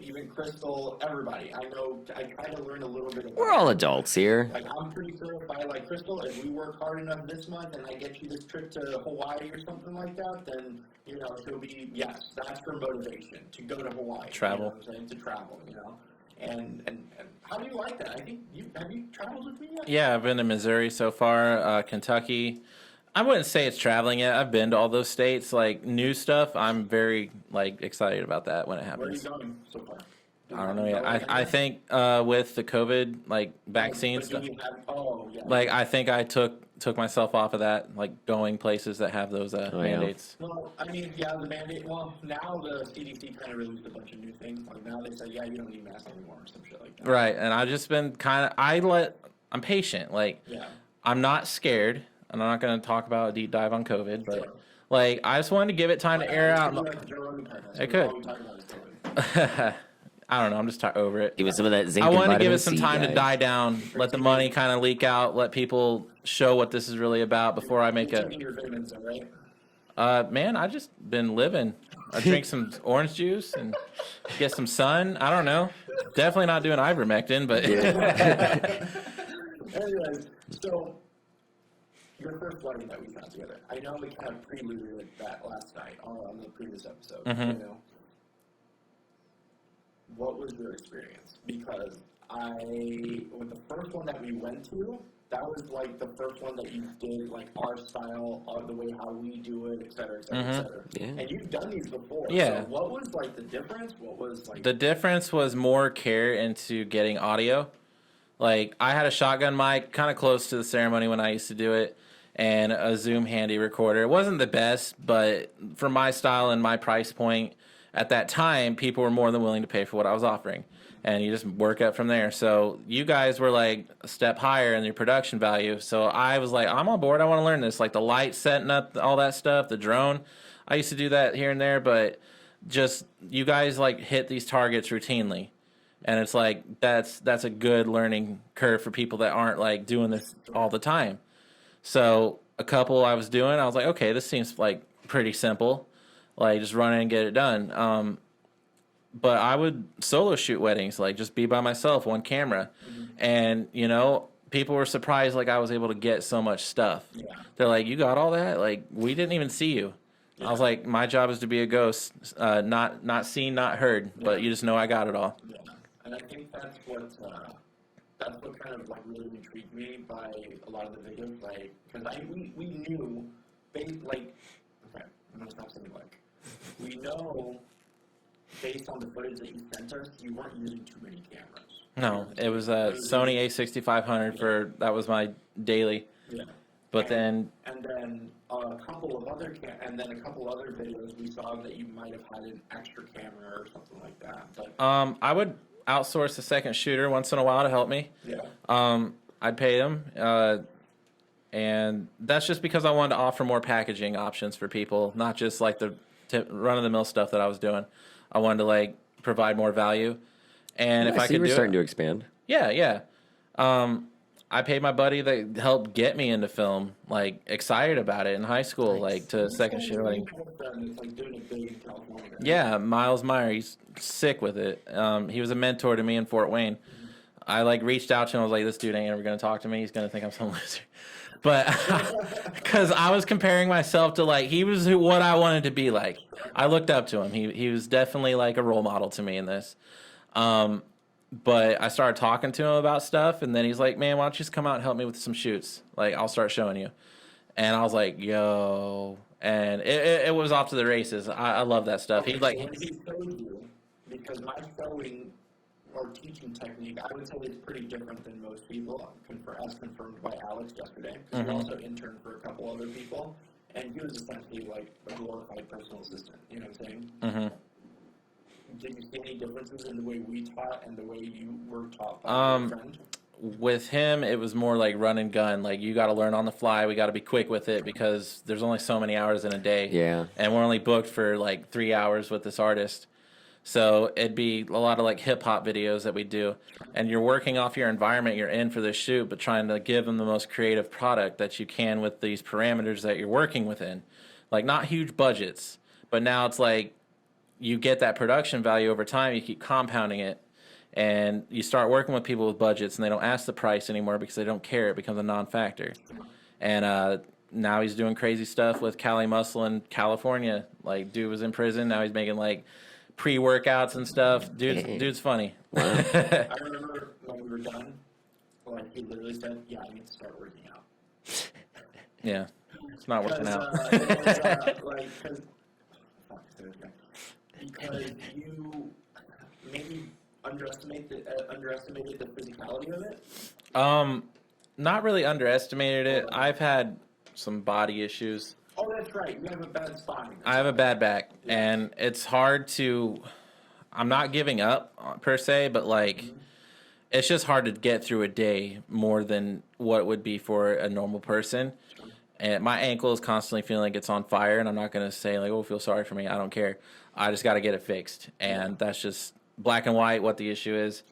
Even Crystal, everybody. I know, I try to learn a little bit about We're all adults here. Like, I'm pretty sure if I, like, Crystal, if we work hard enough this month and I get you this trip to Hawaii or something like that, then, you know, she'll be, yes, that's her motivation, to go to Hawaii. Travel. You know what I'm saying? To travel, you know. And how do you like that? I think have you traveled with me yet? Yeah, I've been to Missouri so far, Kentucky. I wouldn't say it's traveling yet. I've been to all those states. Like, new stuff, I'm very, like, excited about that when it happens. Where are you going so far? I don't know yet. I think with the COVID, like, vaccine But do stuff, you have, oh, yeah. like, I think I took myself off of that, like, going places that have those yeah. mandates. Well, I mean, yeah, the mandate, well, now the CDC kind of released a bunch of new things. Like, now they say, yeah, you don't need masks anymore or some shit like that. Right, and I've just been kind of, I'm patient. Like, Yeah. I'm not scared, and I'm not going to talk about a deep dive on COVID, but, Sure. like, I just wanted to give it time to air out. It could. I don't know. I'm just over it. Give it some of that zinc I and wanted to give vitamin it some C, time to guys. die down, let the money kind of leak out, let people show what this is really about before I make You're a. taking your vitamins, though, right? Man, I just been living. I drink some orange juice and get some sun. I don't know. Definitely not doing ivermectin, but Anyways, so your first wedding that we got together, I know we kind of preluded that last night on the previous episode. Mhm. You know, what was your experience? Because with the first one that we went to, that was like the first one that you did, like our style, the way how we do it, et cetera, et cetera, et cetera. Yeah. And you've done these before. Yeah. So what was like the difference? What was like the difference was more care into getting audio. Like, I had a shotgun mic kind of close to the ceremony when I used to do it, and a Zoom handy recorder. It wasn't the best, but for my style and my price point at that time, people were more than willing to pay for what I was offering. And you just work up from there. So you guys were like a step higher in your production value. So I was like, I'm on board. I want to learn this. Like the light setting up, all that stuff, the drone. I used to do that here and there, but just you guys like hit these targets routinely. And it's like that's a good learning curve for people that aren't like doing this all the time. So a couple I was doing, I was like, okay, this seems like pretty simple. Like just run in and get it done. But I would solo shoot weddings, like just be by myself, one camera. And, you know, people were surprised like I was able to get so much stuff. Yeah. They're like, you got all that? Like, we didn't even see you. Yeah. I was like, my job is to be a ghost, not seen, not heard, but you just know I got it all. Yeah. And I think that's what kind of like really intrigued me by a lot of the videos, like, because we knew, like, okay, I'm going to stop saying like, we know based on the footage that you sent us, you weren't using too many cameras. No, it was a Sony A6500 for that was my daily. Yeah. But then a couple of other videos we saw that you might have had an extra camera or something like that. But, I would outsource a second shooter once in a while to help me. Yeah. I'd pay them. And that's just because I wanted to offer more packaging options for people, not just like the run-of-the-mill stuff that I was doing. I wanted to like provide more value, and if I could do it, starting to expand. Yeah. I paid my buddy that helped get me into film, like excited about it in high school, like to second shoot. Like, yeah, Miles Meyer, he's sick with it. He was a mentor to me in Fort Wayne. I like reached out to him. I was like, this dude ain't ever gonna talk to me. He's gonna think I'm some loser. But because I was comparing myself to like he was what I wanted to be like. I looked up to him. He was definitely like a role model to me in this. But I started talking to him about stuff, and then he's like, "Man, why don't you just come out and help me with some shoots? Like I'll start showing you." And I was like, "Yo," and it was off to the races. I love that stuff. He like he showed you because my showing or teaching technique, I would say is pretty different than most people, as confirmed by Alex yesterday. Because he also interned for a couple other people, and he was essentially like a glorified personal assistant. You know what I'm saying? Mm-hmm. Did you see any differences in the way we taught and the way you were taught by your friend? With him, it was more like run and gun. Like, you got to learn on the fly. We got to be quick with it because there's only so many hours in a day. Yeah. And we're only booked for like 3 hours with this artist. So it'd be a lot of like hip hop videos that we do. And you're working off your environment you're in for this shoot, but trying to give them the most creative product that you can with these parameters that you're working within. Like, not huge budgets, but now it's like you get that production value over time. You keep compounding it. And you start working with people with budgets, and they don't ask the price anymore because they don't care. It becomes a non-factor. And now he's doing crazy stuff with Cali Muscle in California. Like, dude was in prison. Now he's making, like, pre-workouts and stuff. Dude's funny. I remember when we were done, like, he literally said, yeah, I need to start working out. Yeah. It's not working out. Because you maybe underestimated the physicality of it? Not really underestimated it. I've had some body issues. Oh, that's right. You have a bad spine. I have a bad back, and it's hard to... I'm not giving up, per se, but, like, it's just hard to get through a day more than what it would be for a normal person. And my ankle is constantly feeling like it's on fire, and I'm not going to say, like, oh, feel sorry for me. I don't care. I just got to get it fixed, and that's just black and white what the issue is.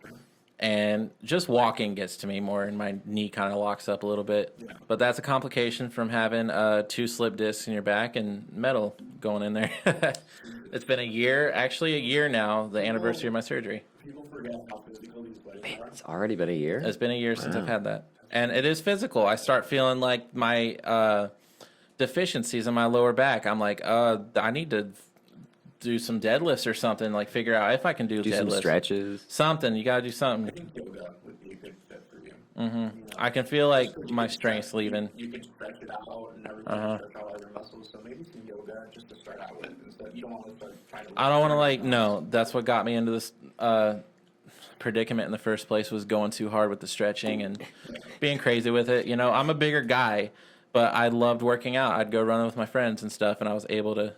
And just walking gets to me more, and my knee kind of locks up a little bit. Yeah. But that's a complication from having 2 slip discs in your back and metal going in there. It's been a year now, the anniversary of my surgery. People forget how physical these weddings are. It's already been a year? It's been a year since I've had that. And it is physical. I start feeling like my deficiencies in my lower back. I'm like, I need to do some deadlifts or something, like figure out if I can do deadlifts. Some stretches. Something. You got to do something. I think yoga would be a good fit for you. Mm-hmm. You know, I can feel like my strength's leaving. You can stretch it out and everything, stretch out all your muscles. So maybe some yoga just to start out with. Instead, you don't want to start trying to... I don't want to, like, no. That's what got me into this predicament in the first place, was going too hard with the stretching and being crazy with it. You know, I'm a bigger guy, But I loved working out. I'd go running with my friends and stuff, and I was able to.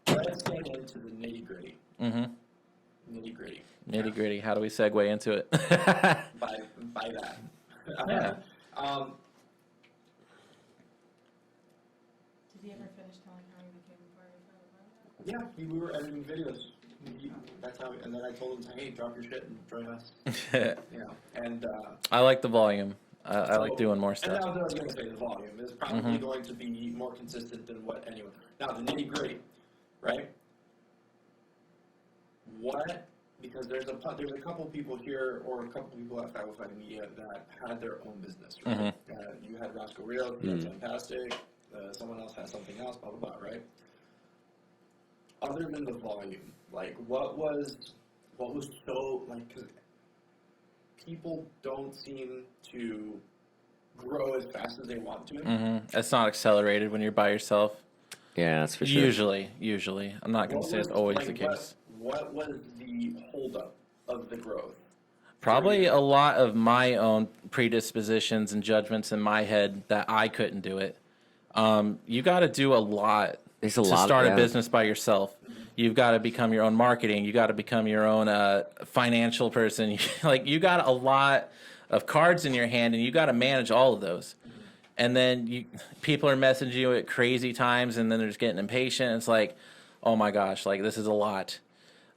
Let's get into the nitty gritty. Nitty gritty. Nitty gritty. How do we segue into it? By that. Yeah. Did he ever finish telling how he became part of the podcast? Yeah, we were editing videos. That's how, and then I told him, hey, drop your shit and join us. And I like the volume. I like doing more and stuff. that was what I was going to say. The volume is probably going to be more consistent than what anyone. Now the nitty gritty, right? What? Because there's a couple people here, or a couple people at 505 Media that had their own business, right? You had Roscoe Real, you had Fantastic, someone else had something else, blah blah blah, right? Other than the volume, like what was so like, because people don't seem to grow as fast as they want to. It's not accelerated when you're by yourself. Yeah, that's for sure. Usually. I'm not going to say it's always the case. What was the holdup of the growth? Probably a lot of my own predispositions and judgments in my head that I couldn't do it. You got to do a lot to start a business by yourself. You've got to become your own marketing. You got to become your own financial person. Like, you got a lot of cards in your hand, and you got to manage all of those. And then people are messaging you at crazy times, and then they're just getting impatient. It's like, oh my gosh, like, this is a lot.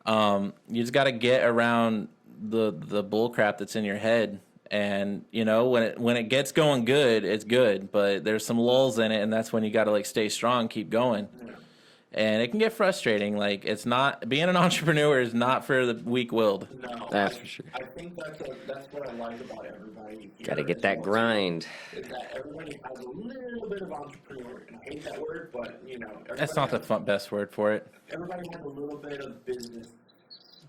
You just got to get around the bull crap that's in your head. And, you know, when it gets going good, it's good. But there's some lulls in it, and that's when you got to, like, stay strong, keep going. And it can get frustrating. Like, it's not, being an entrepreneur is not for the weak-willed. No, That's for sure. I think that's what I like about everybody. Got to get that grind. Is that everybody has a little bit of entrepreneur, and I hate that word, but you know, That's not the best word for it. everybody has a little bit of business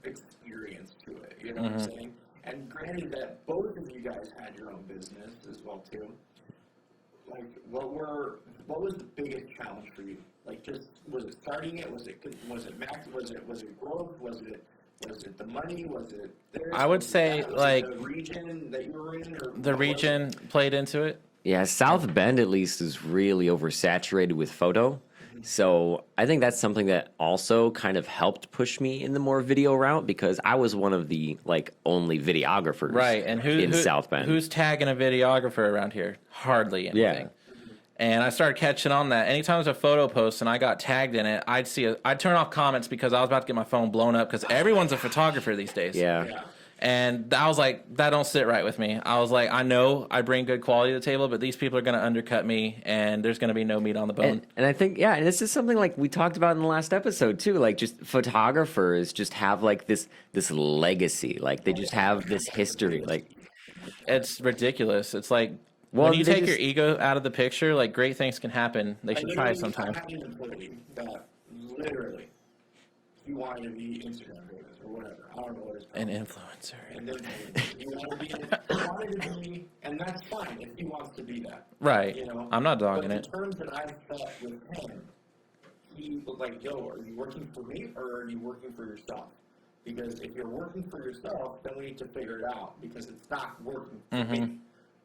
experience to it. You know what I'm saying? And granted that both of you guys had your own business as well too. Like, what was the biggest challenge for you? Like, just, was it starting it? Was it max? Was it growth? Was it the money? Was it there? I would say, like, the region that you were in, or the region played into it. Yeah, South Bend at least is really oversaturated with photo. So I think that's something that also kind of helped push me in the more video route, because I was one of the like only videographers And in South Bend. Who's tagging a videographer around here? Hardly anything. Yeah. And I started catching on that. Anytime there's a photo post and I got tagged in it, I'd turn off comments because I was about to get my phone blown up, because everyone's a photographer these days. Yeah. And I was like, that don't sit right with me. I was like, I know I bring good quality to the table, but these people are going to undercut me, and there's going to be no meat on the bone. And I think, and this is something like we talked about in the last episode too. Like, just photographers just have like this legacy. Like, they just have this history. Like, It's ridiculous. It's like, well, when you take your ego out of the picture, like, great things can happen. They should try it sometime. I had an employee that literally, he wanted to be Instagram famous or whatever. I don't know what it's called. An influencer. And then he wanted to be, and that's fine if he wants to be that. Right. You know? I'm not dogging but it. the terms that I set with him, he was like, yo, are you working for me or are you working for yourself? Because if you're working for yourself, then we need to figure it out, because it's not working for me.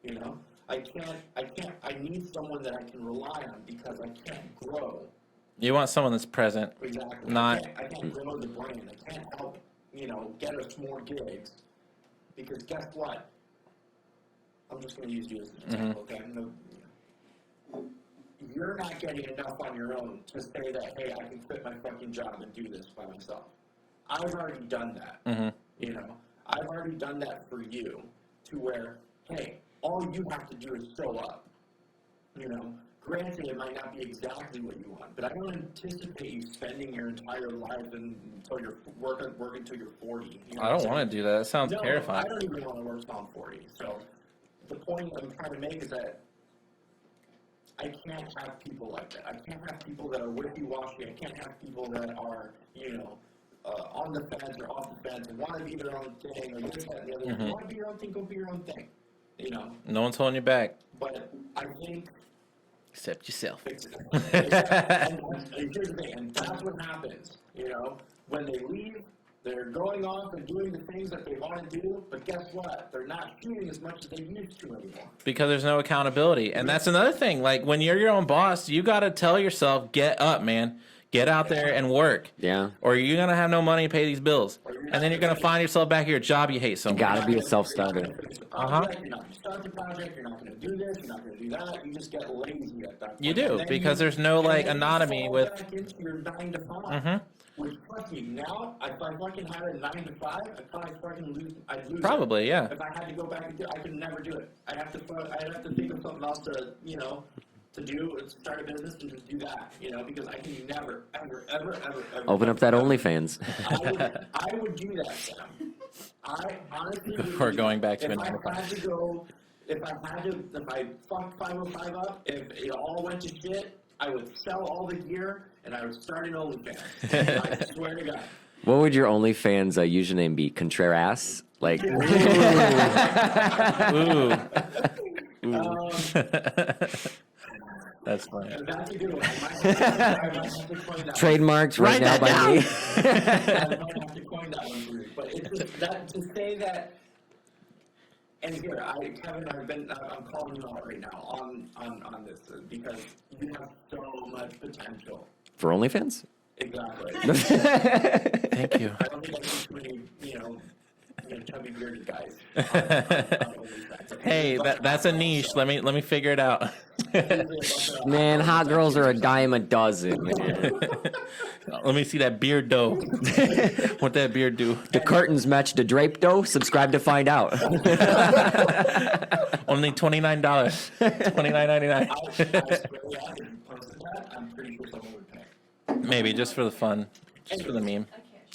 You know? I need someone that I can rely on, because I can't grow. You want someone that's present. Exactly. Not. I can't grow the brand. I can't help, get us more gigs. Because guess what? I'm just going to use you as an example, okay? You're not getting enough on your own to say that, hey, I can quit my fucking job and do this by myself. I've already done that. I've already done that for you, to where, hey, all you have to do is show up. Granted, it might not be exactly what you want, but I don't anticipate you spending your entire life until you're working until you're 40. I don't want to do that. That sounds terrifying. I don't even want to work till I'm 40. So the point I'm trying to make is that I can't have people like that. I can't have people that are wishy-washy. I can't have people that are, on the fence or off the fence and want to be their own thing or this, that, and the other. If you want to be your own thing, go be your own thing. No one's holding you back. But I think... Except yourself. And here's the thing, and that's what happens, when they leave, They're going off and doing the things that they want to do, but guess what? They're not shooting as much as they used to anymore. Because there's no accountability. And that's another thing. Like, when you're your own boss, you got to tell yourself, get up, man. Get out there and work. Yeah. Or you're going to have no money to pay these bills. And then you're going to find yourself back at your job you hate so much. Gotta be a self-starter. You're not going to start the project. You're not going to do this. You're not going to do that. You just get lazy at that point. You do, because there's no, like, anatomy with... Back into your 9 to 5. Mhm. Which, trust me, now, if I fucking had a 9 to 5, I'd probably fucking lose Probably, it. yeah. If I had to go back and do it, I could never do it. I'd have to think of something else to, to do, start a business and just do that, because I can never, ever. Open up that OnlyFans. I would do that, Sam. I honestly Before going back to if an I had to go, if I fucked 505 up, if it all went to shit, I would sell all the gear and I would start an OnlyFans. I swear to God. What would your OnlyFans username be? Contreras? Like, Ooh. That's funny. That's a good one. I might have to coin that trademarked right now by me. I might have to coin that one for you. But it's just that to say that. And here, Kevin, I'm calling you out right now on this because you have so much potential. For OnlyFans? Exactly. Thank you. I don't think I see too many, chubby bearded guys. Hey, that's a niche. Let me figure it out. Man, hot girls are a dime a dozen, man. Let me see that beard dough. What that beard do? The curtains match the drape dough? Subscribe to find out. Only $29. $29.99. I'm pretty sure someone would pay. Maybe just for the fun, just for the meme.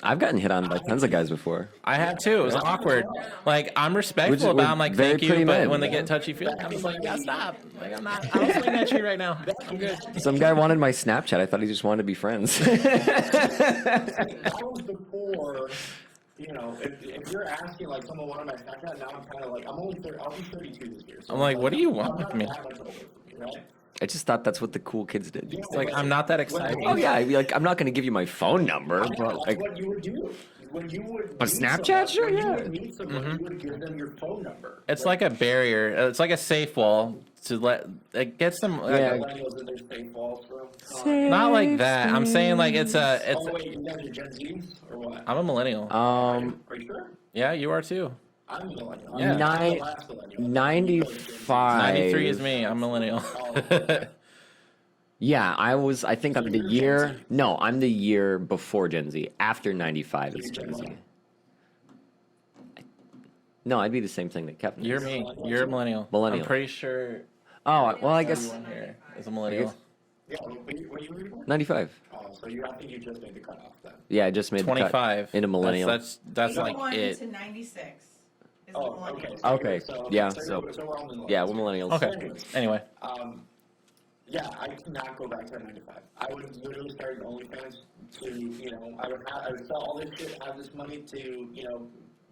I've gotten hit on by tons of guys before. I have too. It was awkward. Like, I'm respectful We're about. I'm like, very thank you, pretty but men. when they get touchy feely, I'm just like, you gotta stop. Like, I don't swing at you right now. I'm good. Some guy wanted my Snapchat. I thought he just wanted to be friends. That was before, if you're asking like someone wanted my Snapchat, now I'm kind of like, I'll be 32 this year. So I'm like, what do you want with I'm me? not that much older from you, right? I just thought that's what the cool kids did. It's like, I'm not that excited. Oh yeah, I'd be like, I'm not gonna give you my phone number, but That's like, what you would do. When you would But meet Snapchat? someone, Sure, when yeah. you would meet someone, you would give them your phone number. It's like a barrier. It's like a safe wall to let it gets them. Yeah. Millennials and their safe walls, bro. Not like that. I'm saying like it's. Oh wait, you guys are Gen Zs or what? I'm a millennial. Are you sure? Yeah, you are too. I'm a millennial. Yeah. I'm the last millennial. 95. 93 is me. I'm millennial. Oh, okay. Yeah, I think I'm the year. No, I'm the year before Gen Z. After 95 is Gen Z. No, I'd be the same thing that Kevin. You're is. me. You're a millennial. Millennial. I'm pretty sure Oh well, I guess everyone here is a millennial. Yeah, what you were born? 95. Oh, so I think you just made the cutoff then. Yeah, I just made the cut 25 into millennial. That's Go like on it. to 96. Is the Oh, millennial. Okay, yeah, So so- we're all millennials. Yeah, we're millennials. Okay. Anyway, Yeah, I cannot go back to 95. I would literally start an OnlyFans to, I would sell all this shit, have this money to,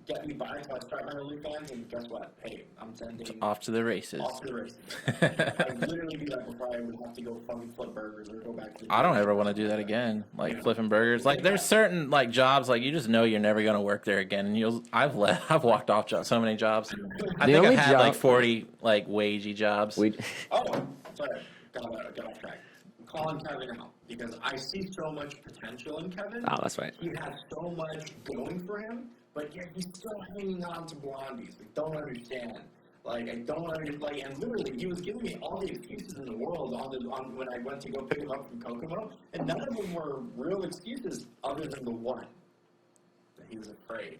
get me by until I start my OnlyFans, and guess what? Hey, I'm sending off to the races. off to the races. I'd literally do that before I would have to go fucking flip burgers or go back to. I don't ever want to do that again. Like flipping burgers. Like there's certain like jobs like you just know you're never gonna work there again. And I've walked off so many jobs. I think only I've had job- like 40 like wagey jobs. Oh, sorry, got off track. I'm calling Kevin out because I see so much potential in Kevin. Oh, that's right. He has so much going for him, but yet he's still hanging on to blondies. I don't understand. Like, I don't understand. Like, and literally, he was giving me all the excuses in the world on when I went to go pick him up from Kokomo, and none of them were real excuses other than the one that he was afraid.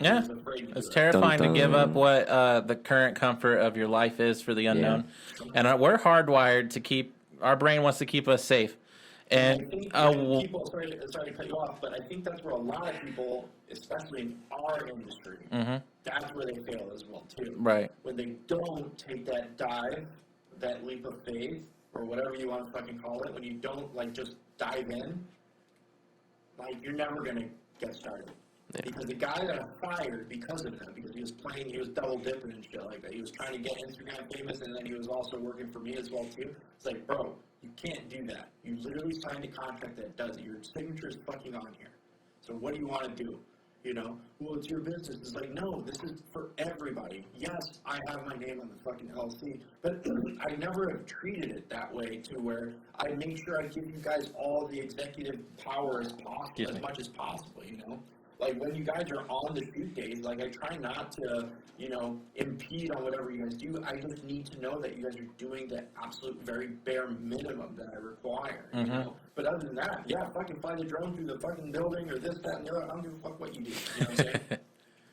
Yeah, He was afraid to it's do it. terrifying Dun, to give up dun. what the current comfort of your life is for the unknown. And we're hardwired to keep our brain wants to keep us safe. I And think people, sorry to cut you off, but I think that's where a lot of people, especially in our industry, that's where they fail as well too. right. When they don't take that dive, that leap of faith, or whatever you want to fucking call it, when you don't like just dive in, like you're never gonna get started. Yeah. Because the guy that I fired because of him, because he was double dipping and shit like that. He was trying to get Instagram famous, and then he was also working for me as well too. It's like, bro, you can't do that. You literally signed a contract that does it. Your signature is fucking on here. So what do you want to do? You know, well, it's your business. It's like, no, this is for everybody. Yes, I have my name on the fucking LLC, but I never have treated it that way to where I make sure I give you guys all the executive power as possible, as much as possible, you know? Like, when you guys are on the shoot days, like, I try not to, you know, impede on whatever you guys do. I just need to know that you guys are doing the absolute very bare minimum that I require, you know? But other than that, yeah, fucking fly the drone through the fucking building or this, that, and the other. I don't give a fuck what you do, you know what I'm saying?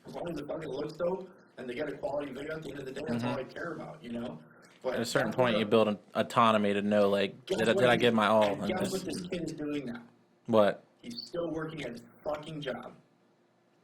As long as it fucking looks dope and they get a quality video at the end of the day, that's all I care about, you know? But At a certain point, you build an autonomy to know, like, did I give my all? And guess what this kid is doing now? What? He's still working at his fucking job.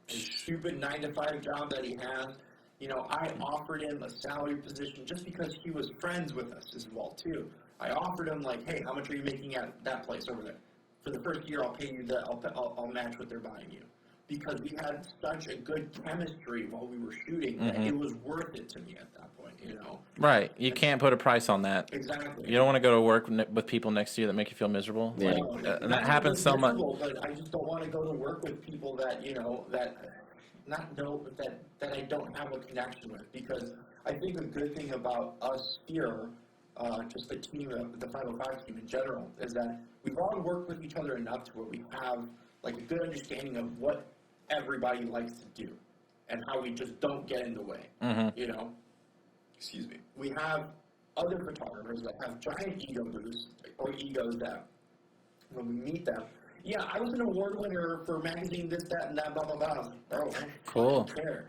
His stupid 9-to-5 job that he has. You know, I offered him a salary position just because he was friends with us as well, too. I offered him, like, hey, how much are you making at that place over there? For the first year, I'll pay you that. I'll match what they're buying you. Because we had such a good chemistry while we were shooting that it was worth it to me at that point, you know? Right. You can't put a price on that. Exactly. You don't want to go to work with people next to you that make you feel miserable. Yeah. Like, and that happens so much. But I just don't want to go to work with people that, you know, that I don't have a connection with. Because I think the good thing about us here, just the team, the 505 team in general, is that we've all worked with each other enough to where we have like a good understanding of what everybody likes to do and how we just don't get in the way. You know? Excuse me. We have other photographers that have giant ego boosts or egos that when we meet them, yeah, I was an award winner for magazine this, that, and that, blah, blah, blah. Bro, Cool. I don't care.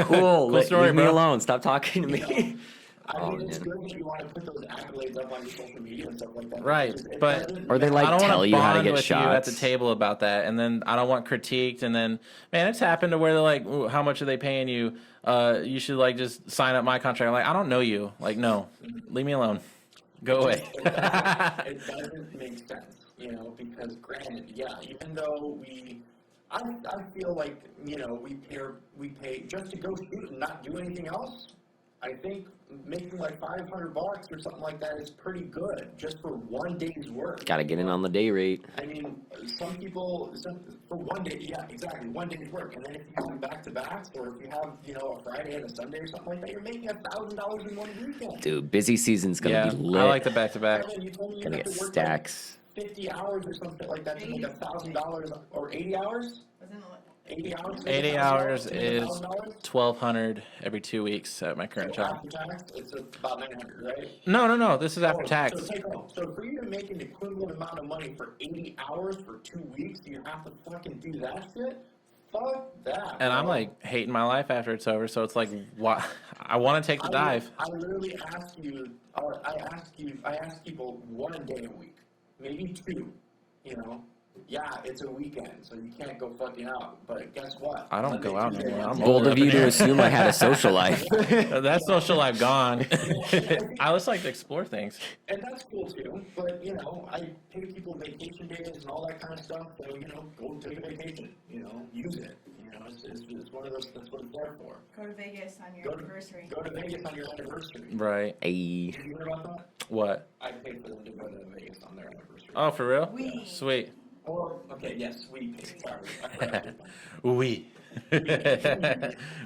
Cool. story, Leave me bro. alone. Stop talking to me. You know, I mean, Oh, it's man. good that you want to put those accolades up on your social media and stuff like that. Right, because it but- doesn't Or they, matter. like, I don't tell want to you how to bond get with you at the shots. table about that, and then I don't want critiqued, and then, man, it's happened to where they're like, "Ooh, how much are they paying you? You should, like, just sign up my contract." I'm like, I don't know you. Like, no, leave me alone. Go away. It doesn't make sense, you know, because granted, yeah, even though I feel like, you know, we pay just to go shoot and not do anything else. I think making like $500 or something like that is pretty good just for one day's work. Got to get in on the day rate. I mean, some people, for one day, yeah, exactly, one day's work. And then if you have back-to-backs, or if you have, you know, a Friday and a Sunday or something like that, you're making $1,000 in one weekend. Dude, busy season's going Yeah, to be lit. I like the back-to-back. Kevin, you told me you Gonna have get to work stacks. like 50 hours or something like that to make $1,000, or 80 hours? Wasn't it like 80 hours? 80 hours to make is $1,000? $1,200 every 2 weeks at my current So job. after tax, it's about 900, right? No. This is after Oh, tax. So take home. So for you to make an equivalent amount of money for 80 hours for 2 weeks, you have to fucking do that shit? Fuck that. And I'm bro. like hating my life after it's over. So it's like, why? I want to take the dive. I literally ask you, or I ask people 1 day a week, maybe 2, you know? Yeah, it's a weekend, so you can't go fucking out. But guess what? I don't Monday, go out Tuesday, anymore. I'm Wednesday, Bold older of you than to you. assume I had a social life. That social life gone. I just like to explore things. And that's cool too, but you know, I pay people vacation days and all that kind of stuff, so you know, go take a vacation, you know, use it. You know, it's one of those, that's what it's there for. go to Vegas on your anniversary? Go to Vegas on your anniversary. Right. Hey. Did you hear about that? What? I paid for them to go to Vegas on their anniversary. Oh, for real? We. Sweet. Or, okay, yes, we paid, sorry. I forgot. We.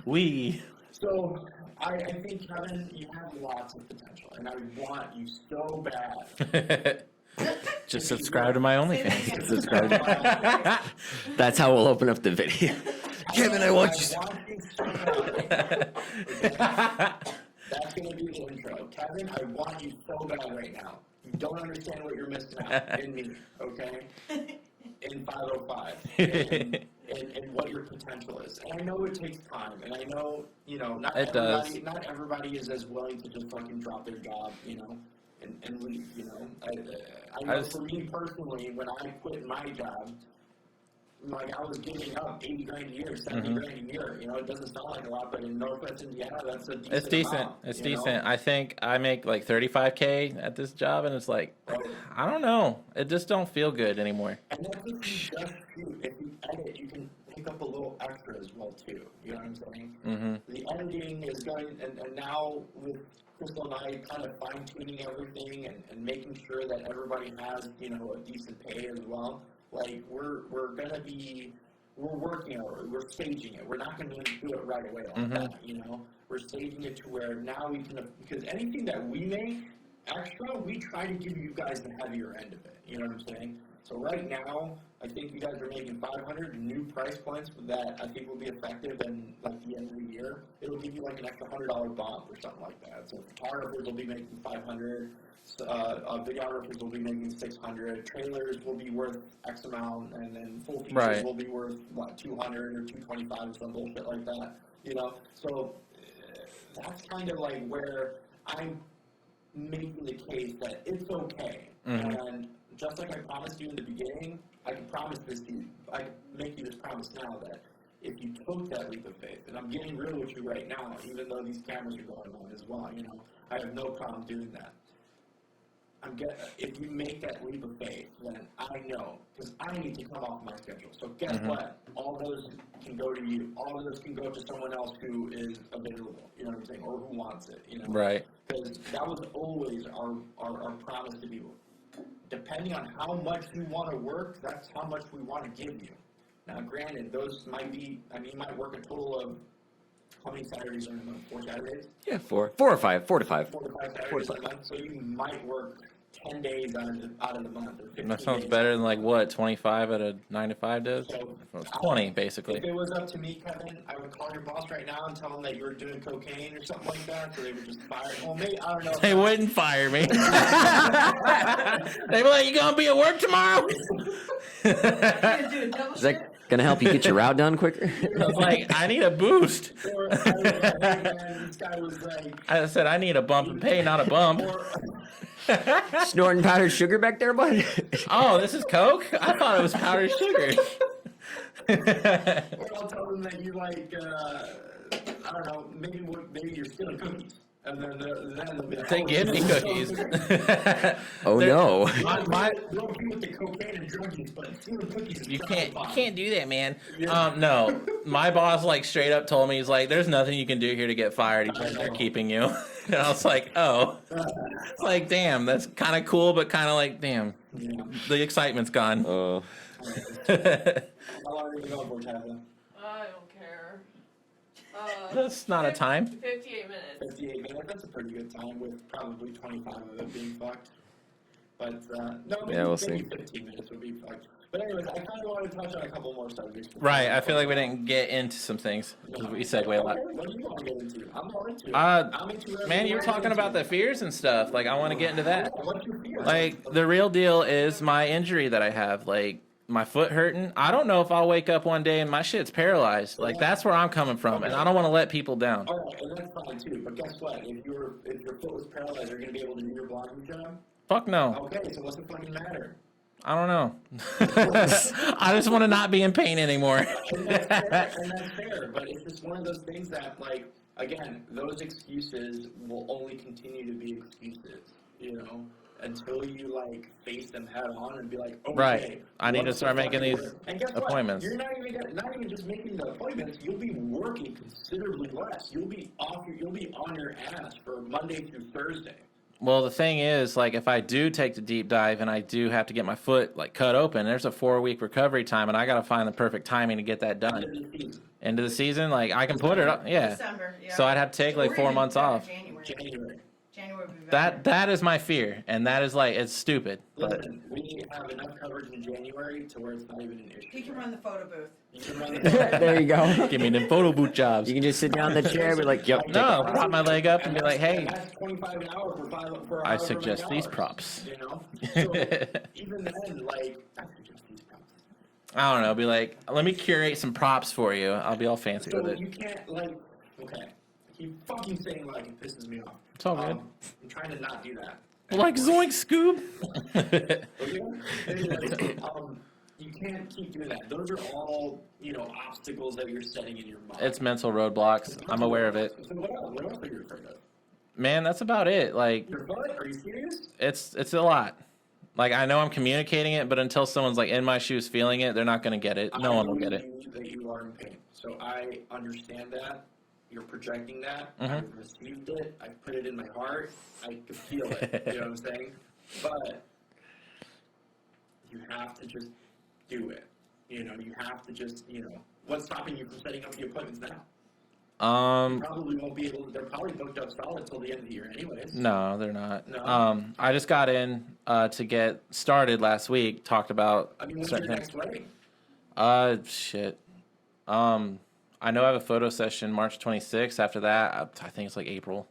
We. So, I think, Kevin, you have lots of potential, and I want you so bad. Just subscribe to my OnlyFans. Subscribe. That's how we'll open up the video. Kevin, I want you. I want you so bad. That's going to be the intro. Kevin, I want you so bad right now. You don't understand what you're missing out in me, okay? In 505. And what your potential is. And I know it takes time, and I know, you know, not It does. everybody is as willing to just fucking drop their job, you know, and leave, you know. I know for me personally, when I quit my job, like I was giving up 80 grand a year, 70 grand a year. You know, it doesn't sound like a lot, but in Northwest Indiana, that's a decent It's decent. amount, It's you know? decent. I think I make like $35K at this job, and it's like, I don't know. It just don't feel good anymore. And that's if you just shoot. If you edit, you can pick up a little extra as well too. You know what I'm saying? Mm-hmm. The editing is going, and now with Crystal and I kind of fine tuning everything and making sure that everybody has, you know, a decent pay as well. Like we're we're working on it. We're staging it. We're not going to do it right away like that, you know? We're staging it to where now we can, because anything that we make extra, we try to give you guys the heavier end of it. You know what I'm saying? So right now, I think you guys are making 500 new price points that I think will be effective in like the end of the year. It'll give you like an extra $100 bump or something like that. So photographers will be making 500, videographers will be making 600, trailers will be worth X amount, and then full features will be worth what 200 or 225 or some bullshit like that. You know, so that's kind of like where I'm making the case that it's okay. And just like I promised you in the beginning, I can promise this to you. I can make you this promise now that if you took that leap of faith, and I'm getting real with you right now, even though these cameras are going on as well, you know, I have no problem doing that. If you make that leap of faith, then I know, because I need to come off my schedule. So guess what? All those can go to you. All of those can go to someone else who is available, you know what I'm saying, or who wants it, you know? Right. Because that was always our promise to people. Depending on how much you want to work, that's how much we want to give you. Now, granted, those might be, I mean, you might work a total of, how many Saturdays are in a month? 4 Saturdays? Yeah, 4 or 5, 4 to 5. 4 to 5 Saturdays a month, so you might work 10 days out of the month, or 15 That sounds days. better than like what 25 at a 9 to 5 does. So, It's 20 basically. If it was up to me, Kevin, I would call your boss right now and tell him that you were doing cocaine or something like that, so they would just fire. Well, maybe, I don't know. They wouldn't fire me. They'd be like, "You gonna be at work tomorrow?" You're gonna do a double Is shift? that gonna help you get your route done quicker? I was like, "I need a boost." Or, I was like, hey, man, this guy was like, I said, "I need a bump in pay, not a bump." or, Snorting powdered sugar back there, bud? Oh, this is Coke? I thought it was powdered sugar. or I'll tell them that you like, I don't know, maybe you're stealing cookies. And then they'll be like, They give me cookies. Oh They're- no. Don't be with the cocaine and drug use, but stealing cookies is You fine. can't do that, man. Yeah. No, my boss like straight up told me, he's like, "There's nothing you can do here to get fired. They're keeping you." And I was like, "Oh," it's like, damn, that's kind of cool, but kind of like, damn, Yeah. the excitement's gone. Oh. How long are you going for, Tabitha? I don't care. That's not a time. 58 minutes. 58 minutes. That's a pretty good time with probably 25 of it being fucked. But, no, maybe, Yeah, we'll maybe see. 15 minutes would be fucked. But anyways, I kind of want to touch on a couple more subjects. Right, I feel like we didn't get into some things because we segue a lot. Okay, what do you want to get into? I'm all into it. Uh, I'm into whatever Man, you were want to talking get about the into. fears and stuff. Like, I want to get into that. Yeah, what's your fear? Like, the real deal is my injury that I have. Like, my foot hurting. I don't know if I'll wake up one day and my shit's paralyzed. Like, that's where I'm coming from, and I don't want to let people down. All right, and that's fine too. But guess what? If your foot was paralyzed, are you gonna be able to do your blogging job? Fuck no. Okay, so what's the fucking matter? I don't know. I just want to not be in pain anymore. And that's fair, and that's fair. But it's just one of those things that, like, again, those excuses will only continue to be excuses. You know, until you like face them head on and be like, okay, Right. I need to what's start the making fucking these word? And guess what? appointments. You're not even just making the appointments. You'll be working considerably less. You'll be on your ass for Monday through Thursday. Well, the thing is, like, if I do take the deep dive and I do have to get my foot, like, cut open, there's a 4-week recovery time, and I got to find the perfect timing to get that End done. of the season. End of the season, like, I can put it up. Yeah. December, yeah. So I'd have to take, like, Or 4 even months better, off. January. January. January would be better. That is my fear, and that is, like, it's stupid. But Listen, we have enough coverage in January to where it's not even an issue. He can run the photo booth. You can run the There you go. give me them photo boot jobs. You can just sit down in the chair and be like, yep. No, prop my leg up and be like, hey, And that's 25 an hour for I however suggest many these hours, props. You know? So even then, like, I suggest these props. I don't know, be like, let me curate some props for you. I'll be all fancy So with it. you can't, like, okay. I keep fucking saying, like, it pisses me off. It's all good. I'm trying to not do that. Like Zoink Scoob. Okay? Anyways, you can't keep doing that. Those are all, you know, obstacles that you're setting in your mind. It's mental roadblocks. I'm aware of it. So what else are you afraid of? Man, that's about it. Like, Your butt? Are you serious? it's a lot. Like, I know I'm communicating it, but until someone's like in my shoes feeling it, they're not gonna get it. No one will get it. I believe that you are in pain. So I understand that. You're projecting that. Mhm. I've received it. I put it in my heart. I can feel it. You know what I'm saying? But you have to just do it. You know, you have to just, you know, what's stopping you from setting up the appointments now? Probably won't be able to, they're probably booked up solid till the end of the year anyways. No, they're not. No? I just got in to get started last week. Talked about I mean, what's your next wedding? shit. I know I have a photo session March 26th. After that, I think it's like April.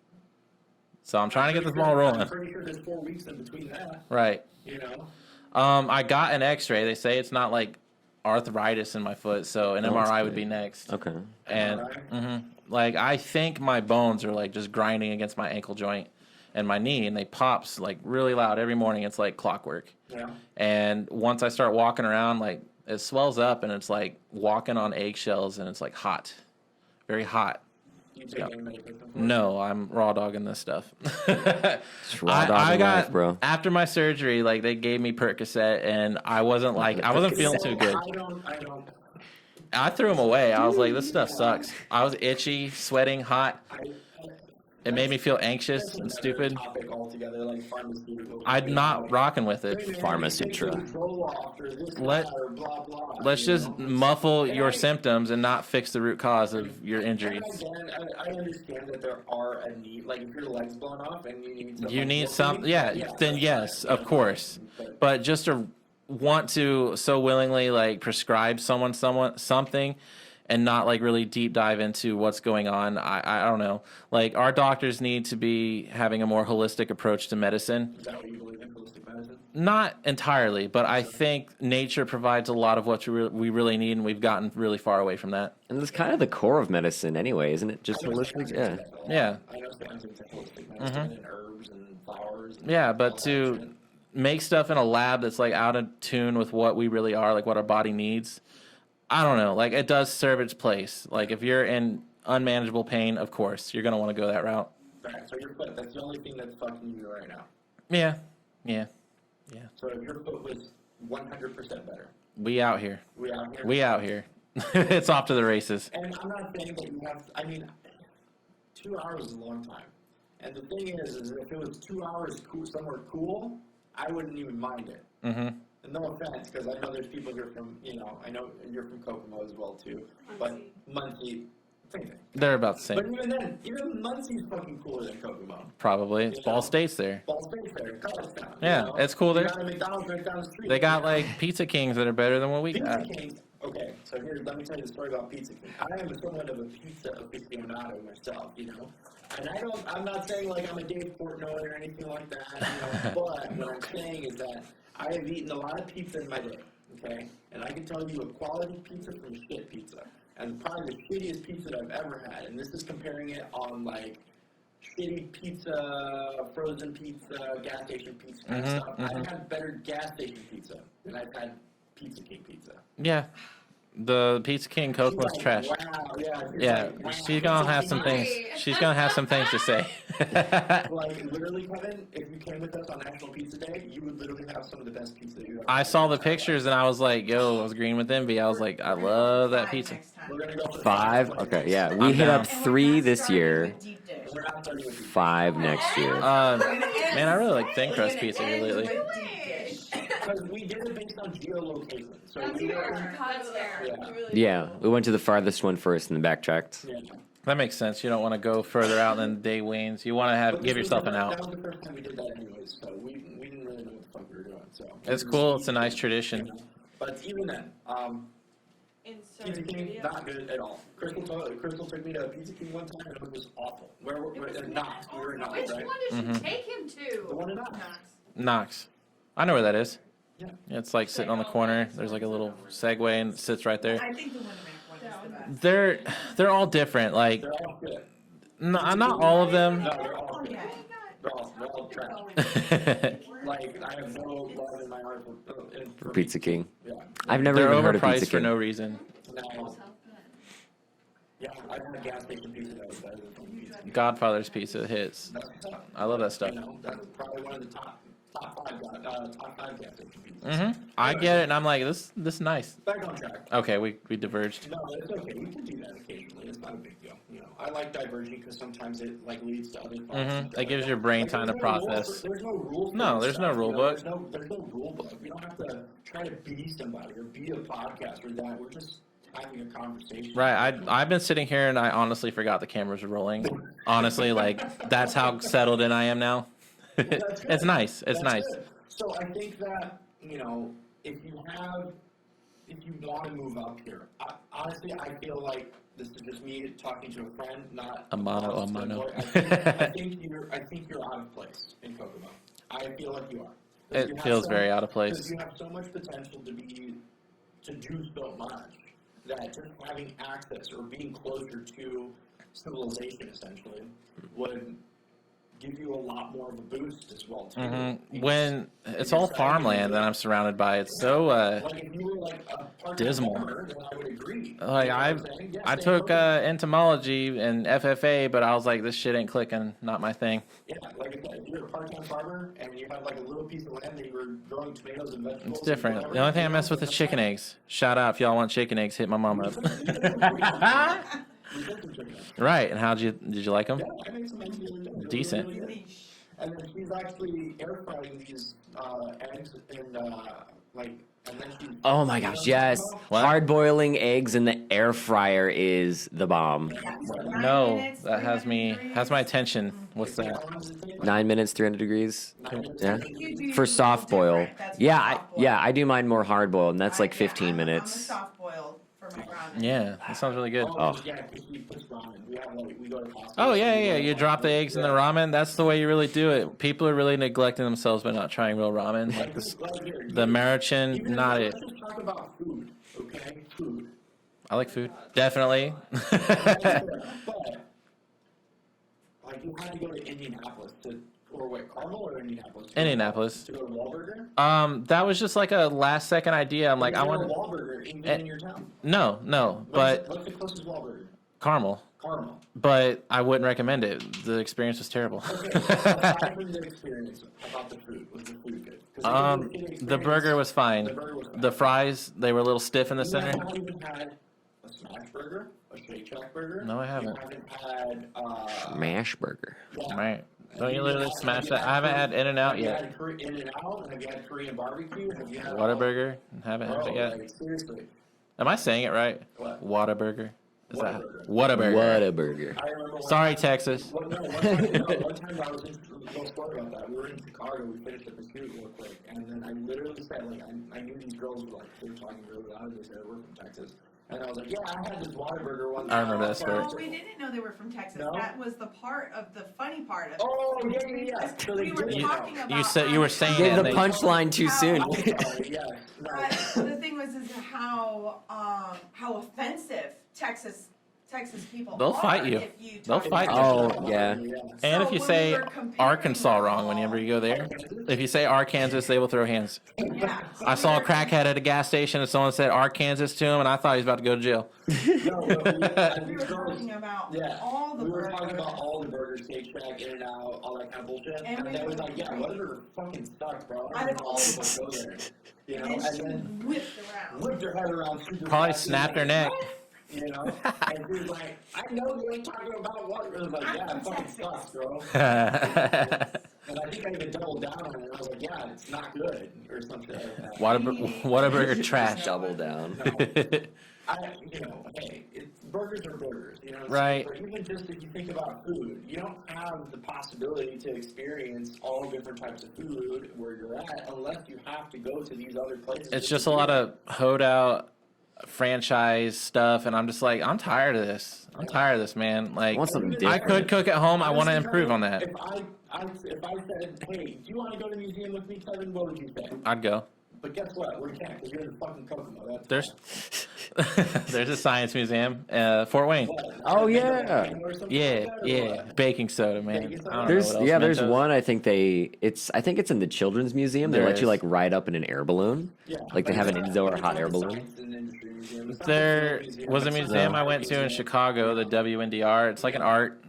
So I'm trying to get this ball rolling. I'm pretty sure there's 4 weeks in between that, Right. you know? I got an X-ray. They say it's not like arthritis in my foot, so an MRI would be next. Okay. And MRI? like I think my bones are like just grinding against my ankle joint and my knee, and they pops like really loud every morning. It's like clockwork. Yeah. And once I start walking around, like it swells up, and it's like walking on eggshells, and it's like hot, very hot. Do you take any medication for it? No, I'm raw dogging this stuff. Just raw dogging life, bro. After my surgery, like they gave me Percocet, and I wasn't feeling too good. I don't. I threw them away. I was like, this stuff sucks. I was itchy, sweating, hot. It made me feel anxious and stupid. Topic altogether, like pharmaceuticals. I'm not rocking with it. Pharmaceutra. Let's just muffle your symptoms and not fix the root cause of your injuries. I understand that there are a need, like if your leg's blown off and you need some. You need some, yeah, then yes, of course. But just to want to so willingly like prescribe someone something and not like really deep dive into what's going on, I don't know. Like our doctors need to be having a more holistic approach to medicine. Is that what you believe in, holistic medicine? Not entirely, but I think nature provides a lot of what we really need, and we've gotten really far away from that. And it's kind of the core of medicine anyway, isn't it? Just holistic? Yeah. Yeah. I know Sam's into holistic medicine and herbs and flowers. And Yeah, all but that to shit. make stuff in a lab that's like out of tune with what we really are, like what our body needs, I don't know. Like it does serve its place. Like if you're in unmanageable pain, of course, you're going to want to go that route. Right, so your foot, that's the only thing that's fucking you right now. Yeah. So if your foot was 100% better, We out here. we out here. We out here. It's off to the races. And I'm not saying that you have, I mean, 2 hours is a long time. And the thing is if it was 2 hours cool, somewhere cool, I wouldn't even mind it. Mm-hmm. And no offense, because I know there's people here from, you know, I know you're from Kokomo as well too. But Muncie, same thing. They're about the But same. even then, even Muncie's fucking cooler than Kokomo. Probably. It's Ball State's there. Ball State's there, college town. Yeah, you know? it's cool You there. got a McDonald's right down the street. They got like Pizza Kings that are better than what we Pizza got. King. Okay, so here, let me tell you the story about Pizza King. I am somewhat of a pizza aficionado myself, you know. And I'm not saying like I'm a Dave Portnoy or anything like that, you know. But what I'm saying is that I have eaten a lot of pizza in my day, okay. And I can tell you a quality pizza from shit pizza, and probably the shittiest pizza that I've ever had. And this is comparing it on like shitty pizza, frozen pizza, gas station pizza kind of stuff. I've had better gas station pizza than I've had Pizza King pizza. Yeah. The Pizza King Coke was Like, trash. wow, yeah. it's Yeah, like, wow. she's gonna have some things. She's gonna have some things to say. Like literally, Kevin, if you came with us on National Pizza Day, you would literally have some of the best pizza you ever. I saw the pictures and I was like, yo, I was green with envy. I was like, I love that pizza. We're gonna go for 5? Okay, yeah. We hit down. up 3 this year, We're not starting with 5 next year. Man, I really like thin crust pizza here lately. because we did it based on geolocation. So we were. That's fair. Yeah. Yeah, we went to the farthest one first and then backtracked. Yeah. That makes sense. You don't want to go further out than the day wanes. You want to have But give this was yourself the- an out. That was the first time we did that anyways, so we didn't really know what the fuck we were doing. So It's cool. It's a nice tradition. But even then, Insert Pizza King, video. not good at all. Crystal took me to Pizza King one time and it was just awful. Where Knox, we were in Knox, Which right? one did she take him to? The one in Knox. Knox. I know where that is. Yeah. Yeah, it's like sitting on the corner. There's like a little Segway and it sits right there. I think the Winamac one is the best. They're all different. Like They're all good. not all of them. No, they're all good. Okay. They're all trash. Like, I have no love in my heart for Pizza King. Yeah. I've never They're even heard of Pizza overpriced for King. no reason. Now, yeah, I've had gas station pizza that was better than Pizza King. Godfather's pizza hits. That's tough. I love that stuff. You know, that's probably one of the top top five gas station pizzas. Mm-hmm. I get it, and I'm like, this is nice. Back on track. Okay, we diverged. No, it's okay. We can do that occasionally. It's not a big deal. You know, I like diverging because sometimes it like leads to other thoughts. Mm-hmm. It gives your brain Like, time to there's no rules process. there's no rules. for No, this there's no stuff, rule you know? book. There's no rule book. We don't have to try to be somebody or be a podcast or that. We're just having a conversation. Right, I've been sitting here and I honestly forgot the cameras were rolling. Honestly, like that's how settled in I am now. That's good. It's nice. It's That's nice. good. So I think that, you know, if you want to move up here, honestly, I feel like this is just me talking to a friend, not A mano a mano. I think you're out of place in Kokomo. I feel like you are. 'Cause you It have feels so- very out of Because place. you have so much potential to do so much that just having access or being closer to civilization essentially would give you a lot more of a boost as well too. Hmm. When it's all farmland that I'm surrounded by, it's so Like if you were like a part-time dismal. farmer, then I would agree. like You know I what I'm saying? Yeah, I stay took focused. entomology and FFA, but I was like, this shit ain't clicking, not my thing. Yeah, like I said, if you're a part-time farmer and you have like a little piece of land that you were growing tomatoes and vegetables. It's different. The only thing I mess with is chicken eggs. Shout out if y'all want chicken eggs, hit my mom up. Right, and did you like them? Yeah, I made some eggs the other day. They were Decent. really good. And then she's actually air frying these eggs and and then she. Oh my gosh, yes. What? Hard boiling eggs in the air fryer is the bomb. No, that has my attention. What's that? 9 minutes, 300 degrees. Yeah. You do For soft boil. different. That's Yeah, for soft boil. I do mine more hard boiled, and that's like Yeah, 15 I'm a minutes. soft boiled for my ramen. Yeah, that sounds really good. Oh. Yeah, because we push ramen. We go to Costco. Oh yeah. You drop the eggs in the ramen. That's the way you really do it. People are really neglecting themselves by not trying real ramen. Like this, the American, not it. Let's just talk about food, okay? Food. I like food, definitely. But, like, you had to go to Indianapolis or wait, Carmel or Indianapolis? Indianapolis. To go to Wahlburger? That was just like a last second idea. I'm like, I want to to. Wahlburger even in your town. No, but What's the closest Wahlburger? Carmel. Carmel. But I wouldn't recommend it. The experience was terrible. Okay, aside from the experience about the food, was the food good? 'Cause if you didn't The burger was fine. The burger was fine. The fries, they were a little stiff in the You center. haven't even had a smash burger, a Shake Shack burger. No, I haven't. You haven't had Mash burger. Right. Don't you literally smash that? I haven't had In-N-Out Have you yet. had In-N-Out? Have you had Korean barbecue? Have you had Whataburger? Haven't had Bro, it yet. like, seriously. Am I saying it right? What? Whataburger. Is that Whataburger. Whataburger? What a burger. I remember one Sorry, time- Texas. One time I was in, little story about that. We were in Chicago, we finished up the shoot real quick, and then I literally said, like, I knew these girls were like, they were talking really loud, they said, we're from Texas. And I was like, yeah, I had this Whataburger one I remember time. that story. Well, we didn't know they were from Texas. No? That was the part of the funny part of it. Oh, yeah. So they We were did talking know. about You said you were saying Gave it. the and they- punchline too soon. I'm sorry, yeah. No. But the thing was is how offensive Texas people They'll are fight you. if you They'll talk fight about you. Oh, yeah. And So if you when we say were comparing Arkansas them wrong all- whenever you go there, if you say Arkansas, they will throw hands. Yeah. I saw a crackhead at a gas station and someone said Arkansas to him, and I thought he was about to go to jail. No, but We were talking about yeah, all the we were burgers. talking about all the burgers, Shake Shack, In-N-Out, all that kind of bullshit. And And we they was were- like, yeah, Whataburger fucking sucks, bro. I Out don't of know all all of of us them. go there. You know, And and she then whipped around. whipped her head around super Probably fast. snapped her neck. You know, and she was like, I know you ain't talking about what. I was like, yeah, it fucking sucks, bro. And I think I even doubled down on it. I was like, yeah, it's not good, or something like that. Whataburger trash. Double down. Hey, burgers are burgers, you know. Right. Or even just if you think about food, you don't have the possibility to experience all different types of food where you're at unless you have to go to these other places. It's just a lot of hoed out franchise stuff, and I'm just like, I'm tired of this. I'm tired of this, man. Like, I want something I different. could cook at home. I want to Honestly, improve on Kevin, that. If I said, hey, do you want to go to the museum with me, Kevin? What would you say? I'd go. But guess what? We can't because you're in fucking Kokomo. There's there's a science museum, Fort Wayne. Oh, yeah. Yeah. Baking soda, man. I don't know There's what else there's Mentos. one I think it's in the children's museum. They There let you is. like ride up in an air balloon. Yeah, Like they but have it's an not- indoor it's hot not air the balloon. Science and Industry Museum. It's not the There Food Museum. was a It's not museum the I went to in Museum. Chicago, the WNDR. It's like an art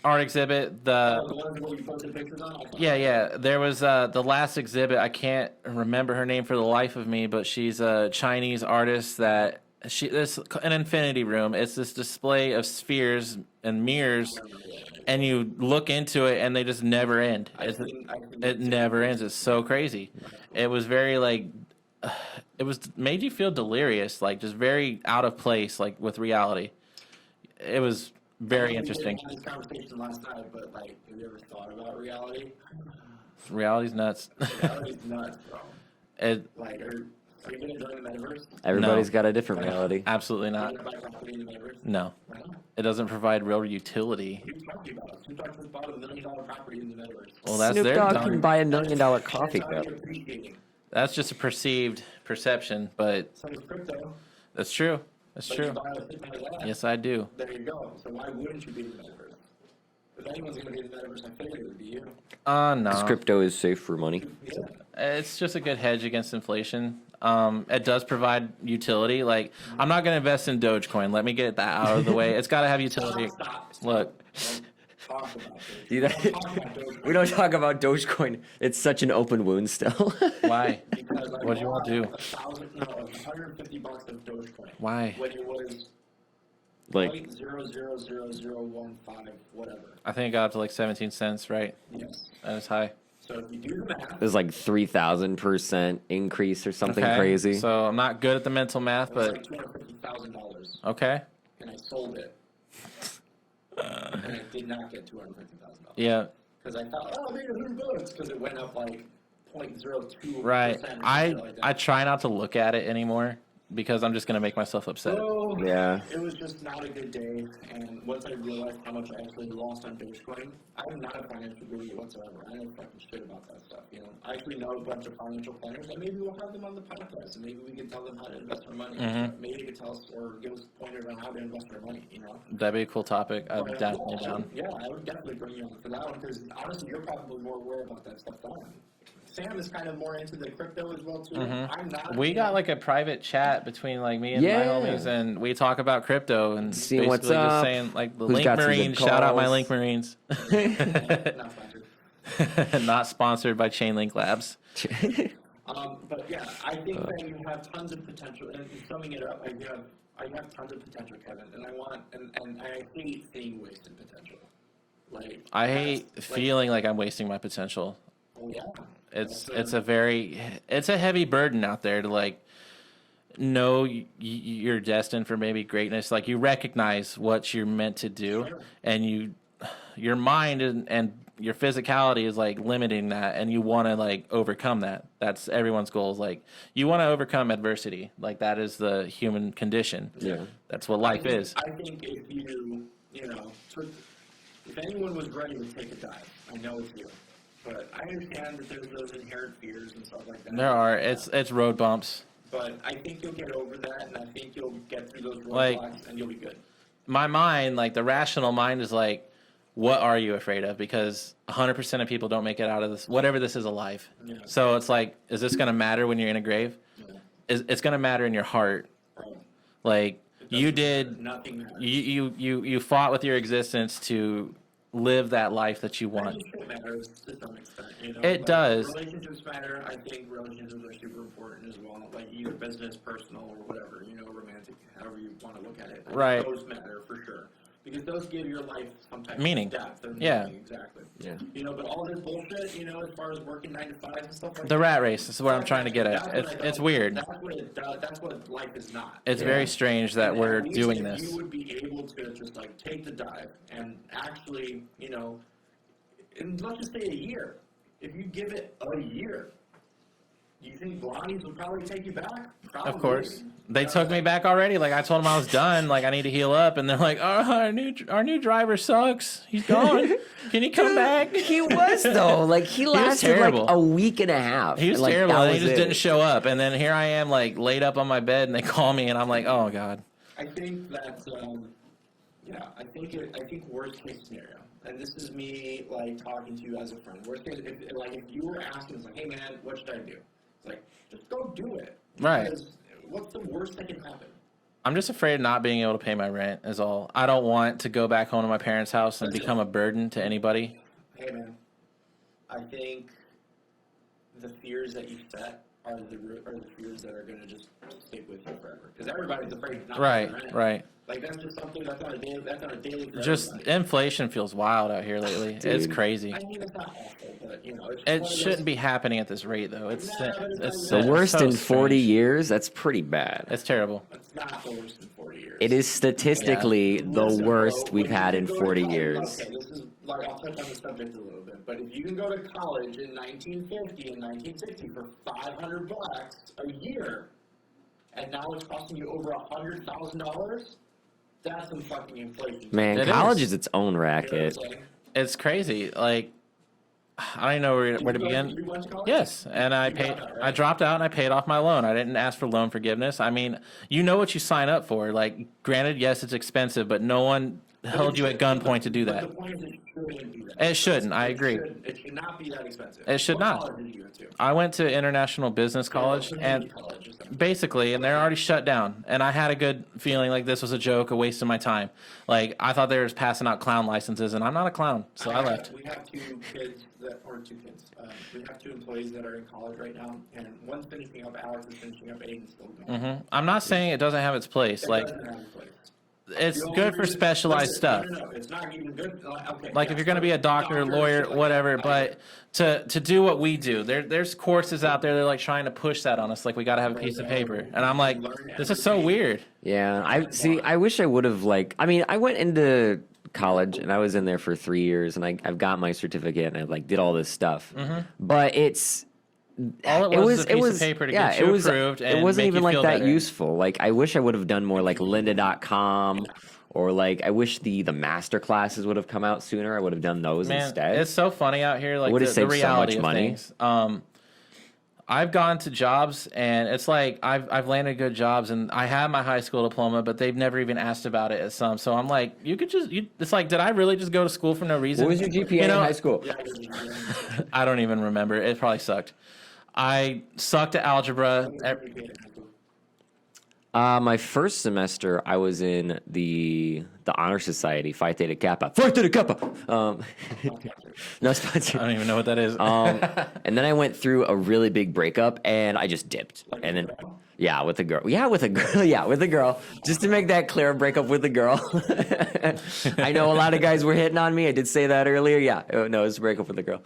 art exhibit. The ones where you posted pictures on? Yeah. There was the last exhibit. I can't remember her name for the life of me, but she's a Chinese artist that this an infinity room. It's this display of spheres and mirrors, and you look into it, and they just never end. It never ends. It's so crazy. It was very like. It was made you feel delirious, like just very out of place, like with reality. It was very interesting. We had this conversation last night, but like, have you ever thought about reality? Reality's nuts. Reality's nuts, bro. Like, are you gonna join the metaverse? Everybody's got a different reality. Absolutely Are not. you gonna buy property in the metaverse? No, Why not? it doesn't provide real utility. Who's talking about it? Who just bought $1 million property in the metaverse? Well, that's Snoop their Dogg dumb- can buy $1 million coffee That's how cup. you're appreciating. That's just a perceived perception, but So is crypto. that's true. That's But true. you buy a thing like that. Yes, I do. There you go. So why wouldn't you be in the metaverse? If anyone's gonna be in the metaverse, I figured it would be you. No. Crypto is safe for money. Yeah. It's just a good hedge against inflation. It does provide utility. Like, I'm not going to invest in Dogecoin. Let me get that out of the way. It's got to have utility. Stop. Look, Talk about it. You know- We don't talk about Dogecoin. It's such an open wound still. why? Because I What do you want to do? $150 of Dogecoin. Why? When it was Like, 0.000015 whatever. I think it got up to like 17 cents, right? Yes. That is high. So if you do the math, there's like 3,000% increase or something Okay, crazy. So I'm not good at the mental math, it was but like $250,000, okay. and I sold it, and I did not get $250,000. Yeah, Because I thought, oh, maybe $100 because it went up like 0.02%. right. or something I like that. I try not to look at it anymore because I'm just going to make myself upset. So, Yeah. it was just not a good day, and once I realized how much I actually lost on Dogecoin, I'm not a financial guru whatsoever. I know fucking shit about that stuff, you know. I actually know a bunch of financial planners, and maybe we'll have them on the podcast, and maybe we can tell them how to invest our money. Maybe they could tell us or give us pointers on how to invest our money, you know. That'd be a cool topic. I'm But, definitely down. Yeah, I would definitely bring you on for that one, because honestly, you're probably more aware about that stuff than I am. Sam is kind of more into the crypto as well, too. I'm not. We got like a private chat between like me and Yeah. my homies, and we talk about crypto and Seeing what's basically just up, saying like the who's Link got some good Marines. Shout out my calls. Link Marines. not sponsored. Not sponsored by Chainlink Labs. But yeah, I think that you have tons of potential. And summing it up, I have tons of potential, Kevin, and I want and I hate seeing wasted potential. Like I hate that's, feeling like I'm wasting my potential. Oh yeah. It's That's it's a heavy burden out there to like know you're destined for maybe greatness. Like you recognize what you're meant to do, Sure. and your mind and your physicality is like limiting that, and you want to like overcome that. That's everyone's goal. Is like you want to overcome adversity. Like that is the human condition. Yeah. That's what life is. I think if you know, if anyone was ready to take a dive, I know it's you. But I understand that there's those inherent fears and stuff like that. There are. It's road bumps. But I think you'll get over that, and I think you'll get through those roadblocks, Like- and you'll be good. My mind, like the rational mind, is like, what are you afraid of? Because 100% of people don't make it out of this, whatever this is, alive. Yeah. So it's like, is this going to matter when you're in a grave? Yeah. It's going to matter in your heart. Right. Like you did, Nothing matters. you fought with your existence to live that life that you want. Relationship matters to some extent, you know. It Like, does. Relationships matter. I think relationships are super important as well. Like either business, personal, or whatever, you know, romantic, however you want to look at it. I think Right. Those matter for sure. Because those give your life some type Meaning. of depth. And Yeah. meaning, exactly. Yeah. You know, but all this bullshit, you know, as far as working 9 to 5 and stuff like The that. rat race. This is what I'm trying to get That's at. what It's I don't- weird. That's what life is not. It's Yeah. very strange that And we're at least doing if this. You would be able to just like take the dive and actually, you know, and let's just say a year. If you give it a year, do you think Blondies would probably take you back? Probably. Of course. They took me back already. Like I told them I was done. Like I need to heal up, and they're like, "Oh, our new driver sucks. He's gone. Can he come back?" He was though. Like he lasted like terrible. a week and a half. He was and, like, terrible. that And he was just it. didn't show up, and then here I am, like laid up on my bed, and they call me, and I'm like, "Oh God." I think that, I think worst case scenario, and this is me like talking to you as a friend. Worst case, if you were asking, it's like, hey man, what should I do? It's like, just go do it. Right. Because what's the worst that can happen? I'm just afraid of not being able to pay my rent is all. I don't want to go back home to my parents' house and become a burden to anybody. Hey man, I think the fears that you set are the fears that are going to just stick with you forever. Because everybody's afraid of not paying rent. Right. Like that's just something that's on a daily. Just inflation feels wild out here lately. It's crazy. I mean, it's not awful, but you know, it's It shouldn't be happening at this rate though. It's The worst so in 40 strange. years? That's pretty bad. It's terrible. It's not the worst in 40 years. It is statistically the Listen, worst bro, we've when you had can in go to 40 college- years. Okay, this is like I'll touch on the subject a little bit, but if you can go to college in 1950 and 1960 for $500 a year, and now it's costing you over $100,000, that's some fucking inflation. Man, It college is. is its own You know what I'm racket. saying? It's crazy. Like I don't even know where to begin. You went to college? Yes, and I paid. dropped out, right? I dropped out and I paid off my loan. I didn't ask for loan forgiveness. I mean, you know what you sign up for. Like, granted, yes, it's expensive, but no one held you at gunpoint to do But that. the point is, it shouldn't be that. It shouldn't. I agree. It should not be that expensive. It should What not. college did you go to? I went to International Business College, and College or something. basically, and they're already shut down. And I had a good feeling like this was a joke, a waste of my time. Like I thought they were just passing out clown licenses, and I'm not a clown, so I left. We have two kids or two kids. We have two employees that are in college right now, and one's finishing up. Alex is finishing up. Aiden's still going. I'm not saying it doesn't have its place. It Like doesn't have a place. it's The only good for reason- specialized stuff. No, it's not even good. Okay, Like if you're going to be a doctor, lawyer, whatever, but to do what we do, there's courses out there that are like trying to push that on us, like we got to have a piece of paper, and I'm like, this is so weird. Yeah, I wish I would have I went into college and I was in there for 3 years and I've got my certificate and I did all this stuff. But it's All it was is a piece of paper to get you approved and it wasn't make even you like feel that better. useful. Like I wish I would have done more like lynda.com or like I wish the master classes would have come out sooner. I would have done those Man, instead. it's so funny out here, like Would've the saved so reality much of money. things. I've gone to jobs and it's like I've landed good jobs and I have my high school diploma, but they've never even asked about it at some. So I'm like, it's like, did I really just go to school for no reason? What was your GPA You know, in high school? I don't even remember. It probably sucked. I sucked at algebra. My first semester, I was in the honor society, Phi Theta Kappa. Phi Theta Kappa. No sponsor. I don't even know what that is. And then I went through a really big breakup, and I just dipped. And then, yeah, with a girl. Yeah, with a girl. Yeah, with a girl. Just to make that clear, breakup with a girl. I know a lot of guys were hitting on me. I did say that earlier. Yeah, no, it was a breakup with a girl.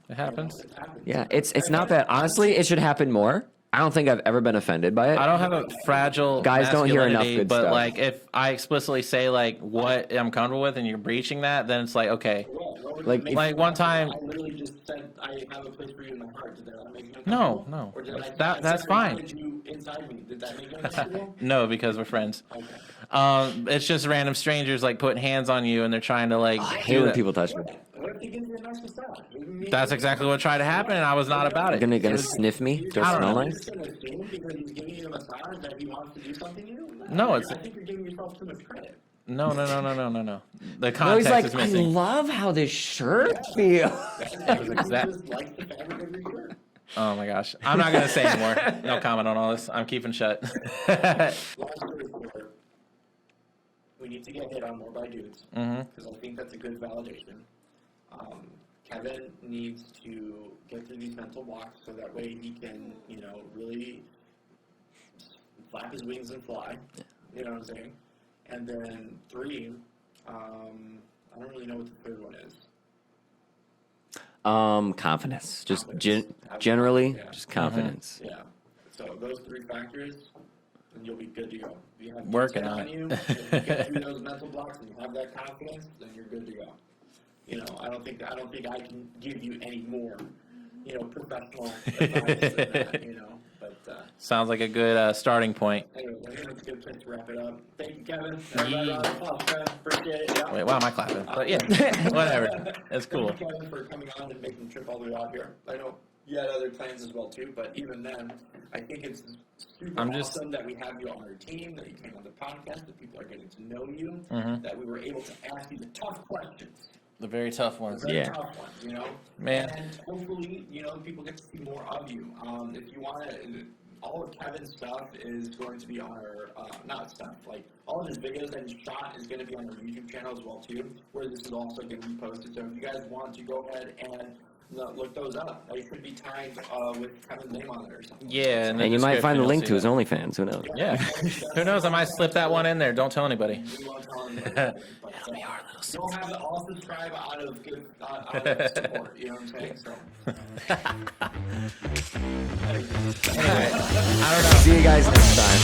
It happens. Yeah, it's not bad. Honestly, it should happen more. I don't think I've ever been offended by it. I don't have a fragile Guys don't hear enough masculinity, good but stuff. like if I explicitly say like what I'm comfortable with and you're breaching that, then it's like okay. Like, if- Like one time, I literally just said I have a place for you in my heart. Did that make you No, uncomfortable? no. Or did I That's I fine. wanted you inside me. Did that make you uncomfortable? no, because we're friends. Okay. It's just random strangers like putting hands on you and they're trying to like. I do hate when that. people touch me. What if he gives you a nice massage? That's exactly what tried to happen, and I was not about it. Gonna sniff me? Do I I don't smell know. nice? You're just gonna assume because he's giving you a massage that he wants to do something to you? No, it's- I think you're giving yourself too much credit. No. The No, context he's like, is I missing. love how this shirt feels. exact- Just like the fabric of your shirt. Oh my gosh, I'm not gonna say anymore. No comment on all this. I'm keeping shut. Long story short, we need to get hit on more by dudes because I think that's a good validation. Kevin needs to get through these mental blocks so that way he can, really flap his wings and fly. You know what I'm saying? And then 3, I don't really know what the third one is. Confidence. Just Confidence. generally, Yeah. just confidence. Yeah. So those 3 factors, and you'll be good to go. If you have Working detail on it. you, if you get through those mental blocks and you have that confidence, then you're good to go. I don't think I can give you any more, professional advice than that, But Sounds like a good starting point. anyway, I think that's a good place to wrap it up. Thank you, Kevin. Everybody, round of applause, Kevin. Appreciate it. Yeah. Wait, why am I clapping? But yeah, whatever. It's cool. Thank you, Kevin, for coming on and making the trip all the way out here. I know you had other plans as well too, but even then, I think it's super awesome that we have you on our team, that you came on the podcast, that people are getting to know you, that we were able to ask you the tough questions. The very tough ones. Very Yeah. tough ones, Man. And hopefully, people get to see more of you. If you want to, all of Kevin's stuff is going to be on our, not stuff, like all of his videos that he's shot is going to be on our YouTube channel as well too, where this is also going to be posted. So if you guys want to go ahead and look those up, they should be tagged with Kevin's name on it or something. Yeah, And you might find the link to his own. OnlyFans. Who knows? Yeah. Who knows? I might slip that one in there. Don't tell anybody. We won't tell anybody, but, you'll have to all subscribe out of support, you know what I'm saying? So. Anyway, I don't know. See you guys next time.